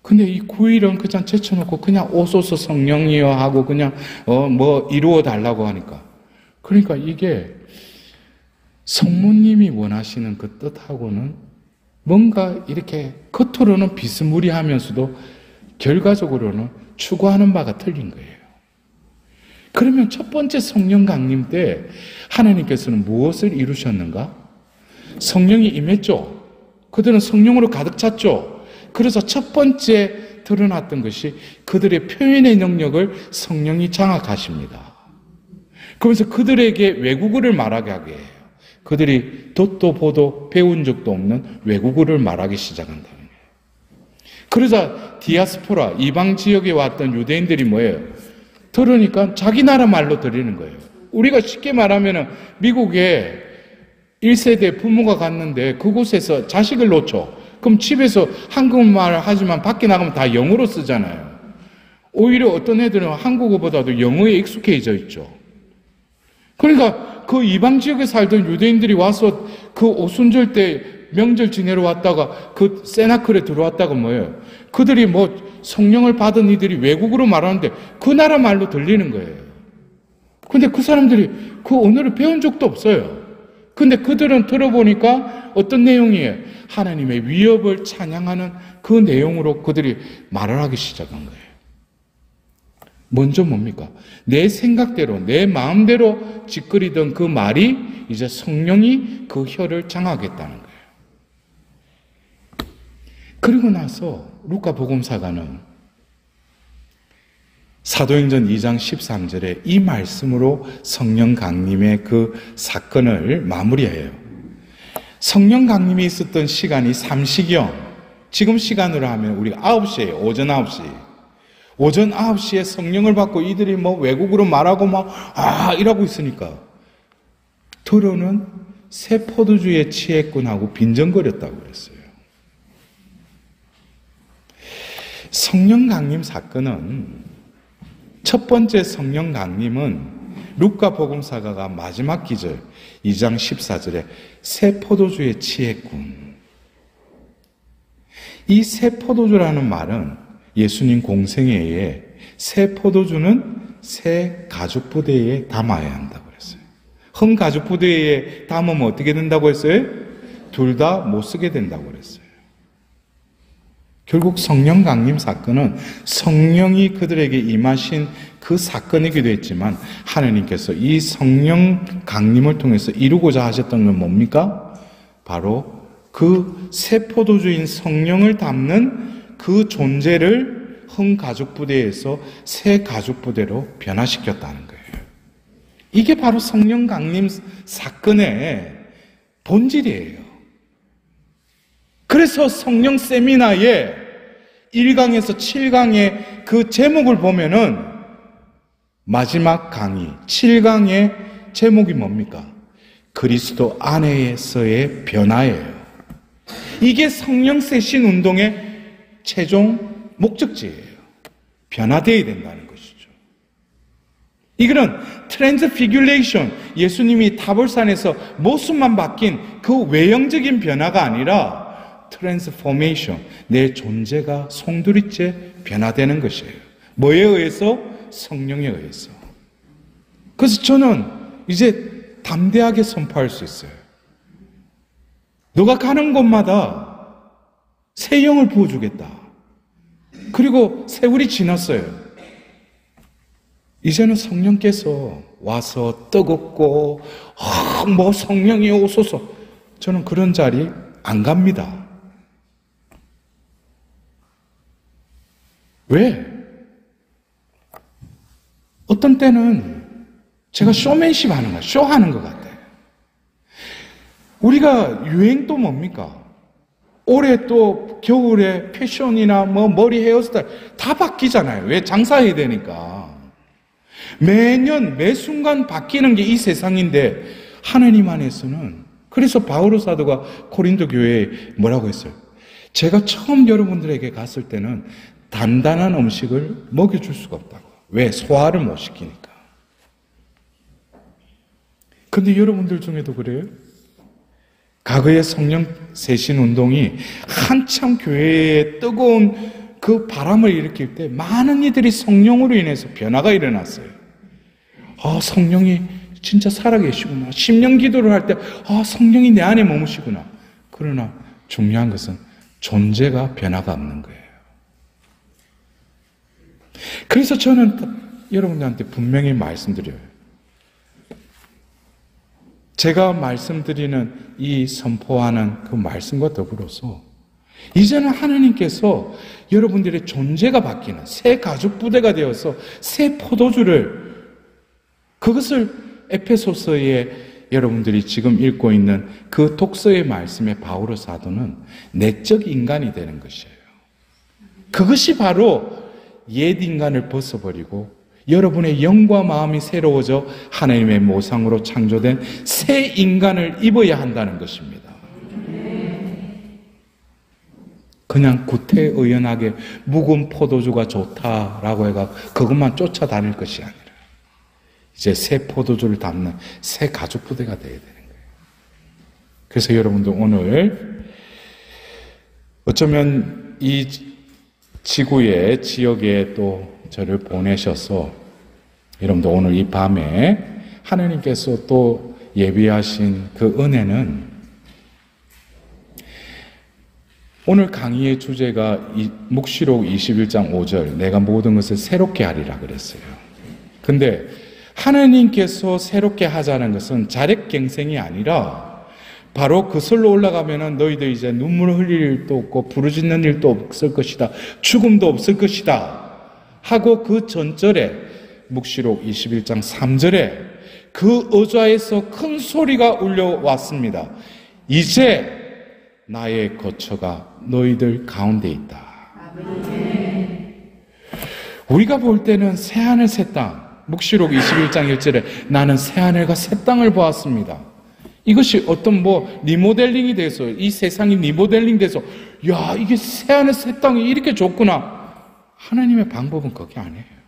근데 이 9일은 그냥 제쳐놓고 그냥 오소서 성령이여 하고 그냥 이루어 달라고 하니까. 그러니까 이게 성모님이 원하시는 그 뜻하고는 뭔가 이렇게 겉으로는 비스무리하면서도 결과적으로는 추구하는 바가 틀린 거예요. 그러면 첫 번째 성령 강림 때 하나님께서는 무엇을 이루셨는가? 성령이 임했죠. 그들은 성령으로 가득 찼죠. 그래서 첫 번째 드러났던 것이 그들의 표현의 능력을 성령이 장악하십니다. 그러면서 그들에게 외국어를 말하게 하게 해요. 그들이 듣도 보도 배운 적도 없는 외국어를 말하기 시작한다는 거예요. 그러자 디아스포라, 이방 지역에 왔던 유대인들이 뭐예요? 들으니까 자기 나라 말로 들리는 거예요. 우리가 쉽게 말하면 미국에 1세대 부모가 갔는데 그곳에서 자식을 놓쳐. 그럼 집에서 한국말 하지만 밖에 나가면 다 영어로 쓰잖아요. 오히려 어떤 애들은 한국어보다도 영어에 익숙해져 있죠. 그러니까 그 이방 지역에 살던 유대인들이 와서 그 오순절 때 명절 지내러 왔다가 그 세나클에 들어왔다가 뭐예요? 그들이 성령을 받은 이들이 외국어로 말하는데 그 나라 말로 들리는 거예요. 근데 그 사람들이 그 언어를 배운 적도 없어요. 근데 그들은 들어보니까 어떤 내용이에요? 하나님의 위협을 찬양하는 그 내용으로 그들이 말을 하기 시작한 거예요. 먼저 뭡니까? 내 생각대로, 내 마음대로 짓거리던 그 말이 이제 성령이 그 혀를 장악했다는 거예요. 그리고 나서 루카 복음사가는 사도행전 2장 13절에 이 말씀으로 성령 강림의 그 사건을 마무리해요. 성령 강림이 있었던 시간이 삼시경, 지금 시간으로 하면 우리가 9시예요. 오전 9시. 오전 9시에 성령을 받고 이들이 외국어로 말하고 이러고 있으니까 더러는 새 포도주에 취했군 하고 빈정거렸다고 그랬어요. 성령 강림 사건은 첫 번째 성령 강림은 루카 복음사가가 마지막 기절 2장 14절에 새 포도주에 취했군. 이 새 포도주라는 말은 예수님 공생애에 새 포도주는 새 가죽 부대에 담아야 한다고 그랬어요. 흠 가죽 부대에 담으면 어떻게 된다고 했어요? 둘 다 못 쓰게 된다고 그랬어요. 결국 성령 강림 사건은 성령이 그들에게 임하신 그 사건이기도 했지만 하나님께서 이 성령 강림을 통해서 이루고자 하셨던 건 뭡니까? 바로 그 새 포도주인 성령을 담는 그 존재를 흠 가죽부대에서 새 가죽부대로 변화시켰다는 거예요. 이게 바로 성령 강림 사건의 본질이에요. 그래서 성령 세미나의 1강에서 7강의 그 제목을 보면은 마지막 강의 7강의 제목이 뭡니까? 그리스도 안에서의 변화예요. 이게 성령 세신 운동의 최종 목적지예요. 변화되어야 된다는 것이죠. 이거는 트랜스피규레이션, 예수님이 타볼산에서 모습만 바뀐 그 외형적인 변화가 아니라 트랜스포메이션, 내 존재가 송두리째 변화되는 것이에요. 뭐에 의해서? 성령에 의해서. 그래서 저는 이제 담대하게 선포할 수 있어요. 너가 가는 곳마다 새 영을 부어주겠다. 그리고 세월이 지났어요. 이제는 성령께서 와서 뜨겁고 뭐 성령이 오소서, 저는 그런 자리 안 갑니다. 왜? 어떤 때는 제가 쇼맨십 하는 거야. 쇼하는 것 같아요. 우리가 유행도 뭡니까? 올해 또 겨울에 패션이나 뭐 머리 헤어스타일 다 바뀌잖아요. 왜? 장사해야 되니까. 매년 매 순간 바뀌는 게 이 세상인데 하나님 안에서는, 그래서 바오로 사도가 고린도 교회에 뭐라고 했어요? 제가 처음 여러분들에게 갔을 때는 단단한 음식을 먹여줄 수가 없다고. 왜? 소화를 못 시키니까. 근데 여러분들 중에도 그래요? 과거의 성령 세신 운동이 한참 교회에 뜨거운 그 바람을 일으킬 때 많은 이들이 성령으로 인해서 변화가 일어났어요. 성령이 진짜 살아계시구나. 심령 기도를 할 때 성령이 내 안에 머무시구나. 그러나 중요한 것은 존재가 변화가 없는 거예요. 그래서 저는 여러분들한테 분명히 말씀드려요. 제가 말씀드리는 이 선포하는 그 말씀과 더불어서 이제는 하나님께서 여러분들의 존재가 바뀌는 새 가죽부대가 되어서 새 포도주를, 그것을 에페소서에 여러분들이 지금 읽고 있는 그 독서의 말씀에 바오로 사도는 내적 인간이 되는 것이에요. 그것이 바로 옛 인간을 벗어버리고 여러분의 영과 마음이 새로워져 하나님의 모상으로 창조된 새 인간을 입어야 한다는 것입니다. 그냥 구태의연하게 묵은 포도주가 좋다라고 해가 그것만 쫓아다닐 것이 아니라 이제 새 포도주를 담는 새 가죽부대가 되어야 되는 거예요. 그래서 여러분들 오늘 어쩌면 이 지구의 지역에 또 저를 보내셔서 여러분들 오늘 이 밤에 하나님께서 또 예비하신 그 은혜는, 오늘 강의의 주제가 묵시록 21장 5절 내가 모든 것을 새롭게 하리라 그랬어요. 근데 하나님께서 새롭게 하자는 것은 자력갱생이 아니라 바로 그슬로 올라가면은 너희들 이제 눈물 흘릴 일도 없고 부르짖는 일도 없을 것이다. 죽음도 없을 것이다. 하고 그 전절에 묵시록 21장 3절에 그 의좌에서 큰 소리가 울려왔습니다. 이제 나의 거처가 너희들 가운데 있다. 우리가 볼 때는 새하늘 새 땅, 묵시록 21장 1절에 나는 새하늘과 새 땅을 보았습니다. 이것이 어떤 리모델링이 돼서, 이 세상이 리모델링 돼서 야, 이게 새하늘 새 땅이 이렇게 좋구나. 하나님의 방법은 그게 아니에요.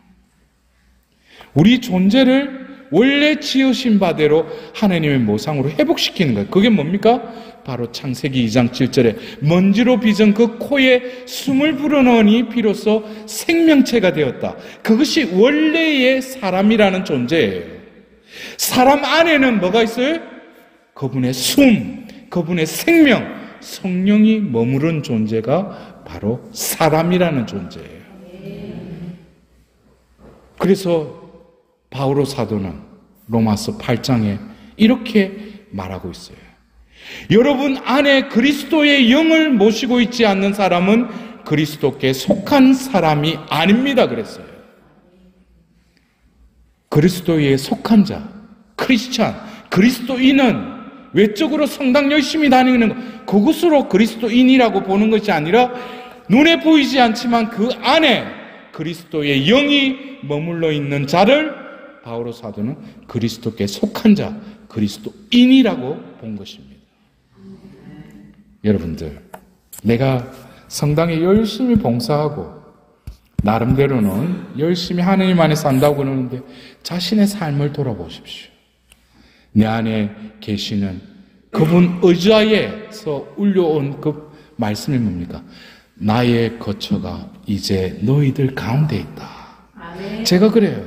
우리 존재를 원래 지으신 바대로 하나님의 모상으로 회복시키는 거예요. 그게 뭡니까? 바로 창세기 2장 7절에 먼지로 빚은 그 코에 숨을 불어넣으니 비로소 생명체가 되었다. 그것이 원래의 사람이라는 존재예요. 사람 안에는 뭐가 있어요? 그분의 숨, 그분의 생명, 성령이 머무른 존재가 바로 사람이라는 존재예요. 그래서 바오로 사도는 로마서 8장에 이렇게 말하고 있어요. 여러분 안에 그리스도의 영을 모시고 있지 않는 사람은 그리스도께 속한 사람이 아닙니다. 그랬어요. 그리스도에 속한 자, 크리스찬, 그리스도인은 외적으로 성당 열심히 다니는 그것으로 그리스도인이라고 보는 것이 아니라 눈에 보이지 않지만 그 안에 그리스도의 영이 머물러 있는 자를 바오로 사도는 그리스도께 속한 자, 그리스도인이라고 본 것입니다. 여러분들, 내가 성당에 열심히 봉사하고 나름대로는 열심히 하느님 안에 산다고 그러는데 자신의 삶을 돌아보십시오. 내 안에 계시는 그분 의자에서 울려온 그 말씀이 뭡니까? 나의 거처가 이제 너희들 가운데 있다. 아멘. 제가 그래요.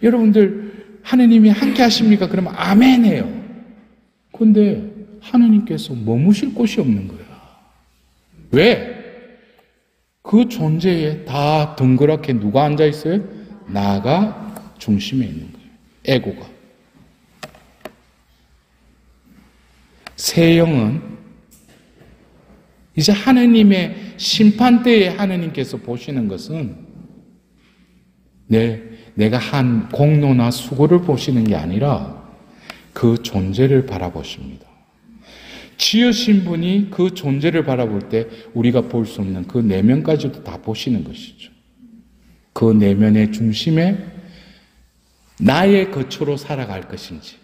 여러분들 하느님이 함께 하십니까? 그러면 아멘 해요. 근데 하느님께서 머무실 곳이 없는 거야. 왜? 그 존재에 다 덩그랗게 누가 앉아 있어요? 나가 중심에 있는 거예요. 에고가. 새 영은 이제 하느님의 심판대에 하느님께서 보시는 것은 내가 한 공로나 수고를 보시는 게 아니라 그 존재를 바라보십니다. 지으신 분이 그 존재를 바라볼 때 우리가 볼 수 없는 그 내면까지도 다 보시는 것이죠. 그 내면의 중심에 나의 거처로 살아갈 것인지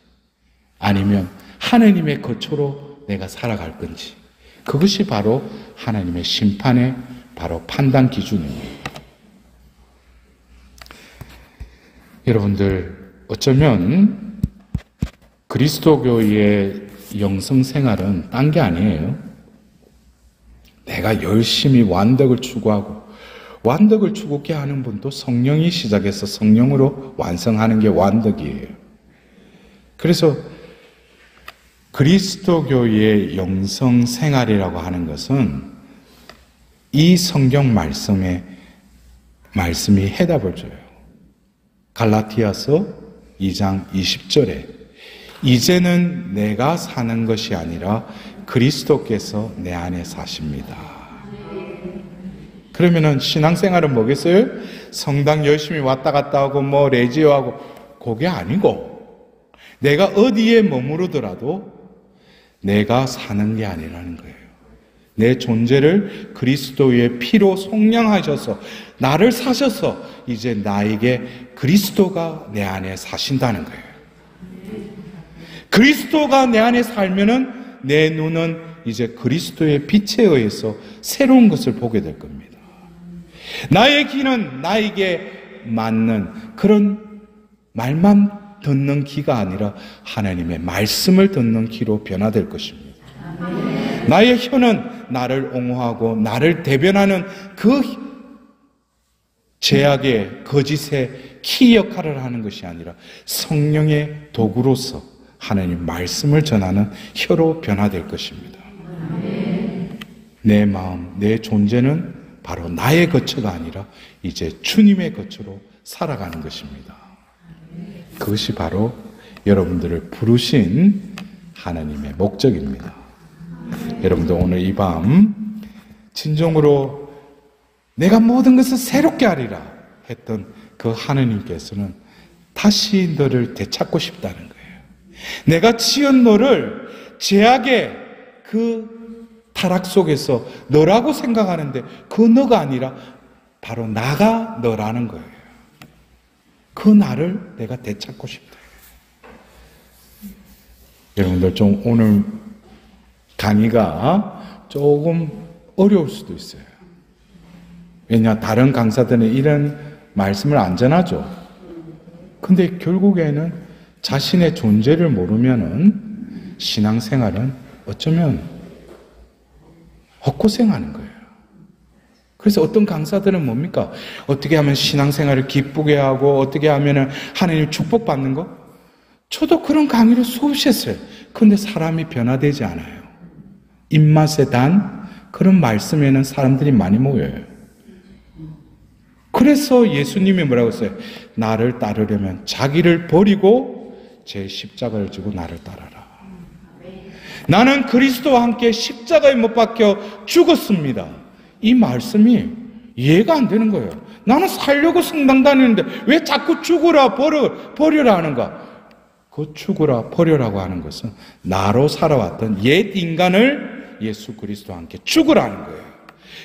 아니면 하느님의 거처로 내가 살아갈 건지 그것이 바로 하나님의 심판의 바로 판단 기준입니다. 여러분들 어쩌면 그리스도교의 영성 생활은 딴 게 아니에요. 내가 열심히 완덕을 추구하고 완덕을 추구케 하는 분도 성령이 시작해서 성령으로 완성하는 게 완덕이에요. 그래서 그리스도교의 영성 생활이라고 하는 것은 이 성경 말씀이 해답을 줘요. 갈라디아서 2장 20절에 이제는 내가 사는 것이 아니라 그리스도께서 내 안에 사십니다. 그러면은 신앙생활은 뭐겠어요? 성당 열심히 왔다 갔다 하고 뭐 레지오하고 그게 아니고 내가 어디에 머무르더라도 내가 사는 게 아니라는 거예요. 내 존재를 그리스도의 피로 속량하셔서 나를 사셔서 이제 나에게 그리스도가 내 안에 사신다는 거예요. 그리스도가 내 안에 살면은 내 눈은 이제 그리스도의 빛에 의해서 새로운 것을 보게 될 겁니다. 나의 귀는 나에게 맞는 그런 말만 듣는 귀가 아니라 하나님의 말씀을 듣는 귀로 변화될 것입니다. 나의 혀는 나를 옹호하고 나를 대변하는 그 죄악의 거짓의 키 역할을 하는 것이 아니라 성령의 도구로서 하나님 말씀을 전하는 혀로 변화될 것입니다. 내 마음, 내 존재는 바로 나의 거처가 아니라 이제 주님의 거처로 살아가는 것입니다. 그것이 바로 여러분들을 부르신 하나님의 목적입니다. 여러분들 오늘 이 밤 진정으로 내가 모든 것을 새롭게 하리라 했던 그 하나님께서는 다시 너를 되찾고 싶다는 거예요. 내가 지은 너를 죄악의 그 타락 속에서 너라고 생각하는데 그 너가 아니라 바로 나가 너라는 거예요. 그 나를 내가 되찾고 싶다. 여러분들 좀 오늘 강의가 조금 어려울 수도 있어요. 왜냐 다른 강사들은 이런 말씀을 안 전하죠. 근데 결국에는 자신의 존재를 모르면은 신앙생활은 어쩌면 헛고생하는 거예요. 그래서 어떤 강사들은 뭡니까? 어떻게 하면 신앙생활을 기쁘게 하고 어떻게 하면 하나님 축복받는 거? 저도 그런 강의를 수없이 했어요. 그런데 사람이 변화되지 않아요. 입맛에 단 그런 말씀에는 사람들이 많이 모여요. 그래서 예수님이 뭐라고 했어요? 나를 따르려면 자기를 버리고 제 십자가를 지고 나를 따라라. 나는 그리스도와 함께 십자가에 못 박혀 죽었습니다. 이 말씀이 이해가 안 되는 거예요. 나는 살려고 성당 다니는데 왜 자꾸 죽으라 버려라 하는가? 그 죽으라 버려라고 하는 것은 나로 살아왔던 옛 인간을 예수 그리스도와 함께 죽으라는 거예요.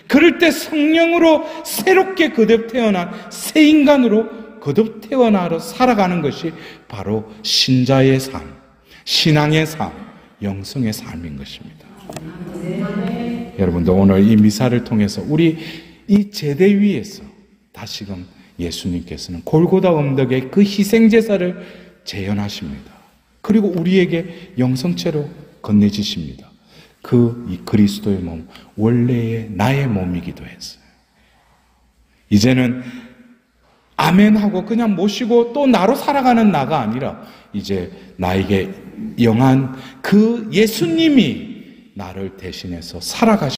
그럴 때 성령으로 새롭게 거듭 태어난 새 인간으로 거듭 태어나러 살아가는 것이 바로 신자의 삶, 신앙의 삶, 영성의 삶인 것입니다. 여러분도 오늘 이 미사를 통해서 우리 이 제대 위에서 다시금 예수님께서는 골고다 언덕의 그 희생제사를 재현하십니다. 그리고 우리에게 영성체로 건네지십니다. 이 그리스도의 몸, 원래의 나의 몸이기도 했어요. 이제는 아멘하고 그냥 모시고 또 나로 살아가는 나가 아니라 이제 나에게 영한 그 예수님이 나를 대신해서 살아가시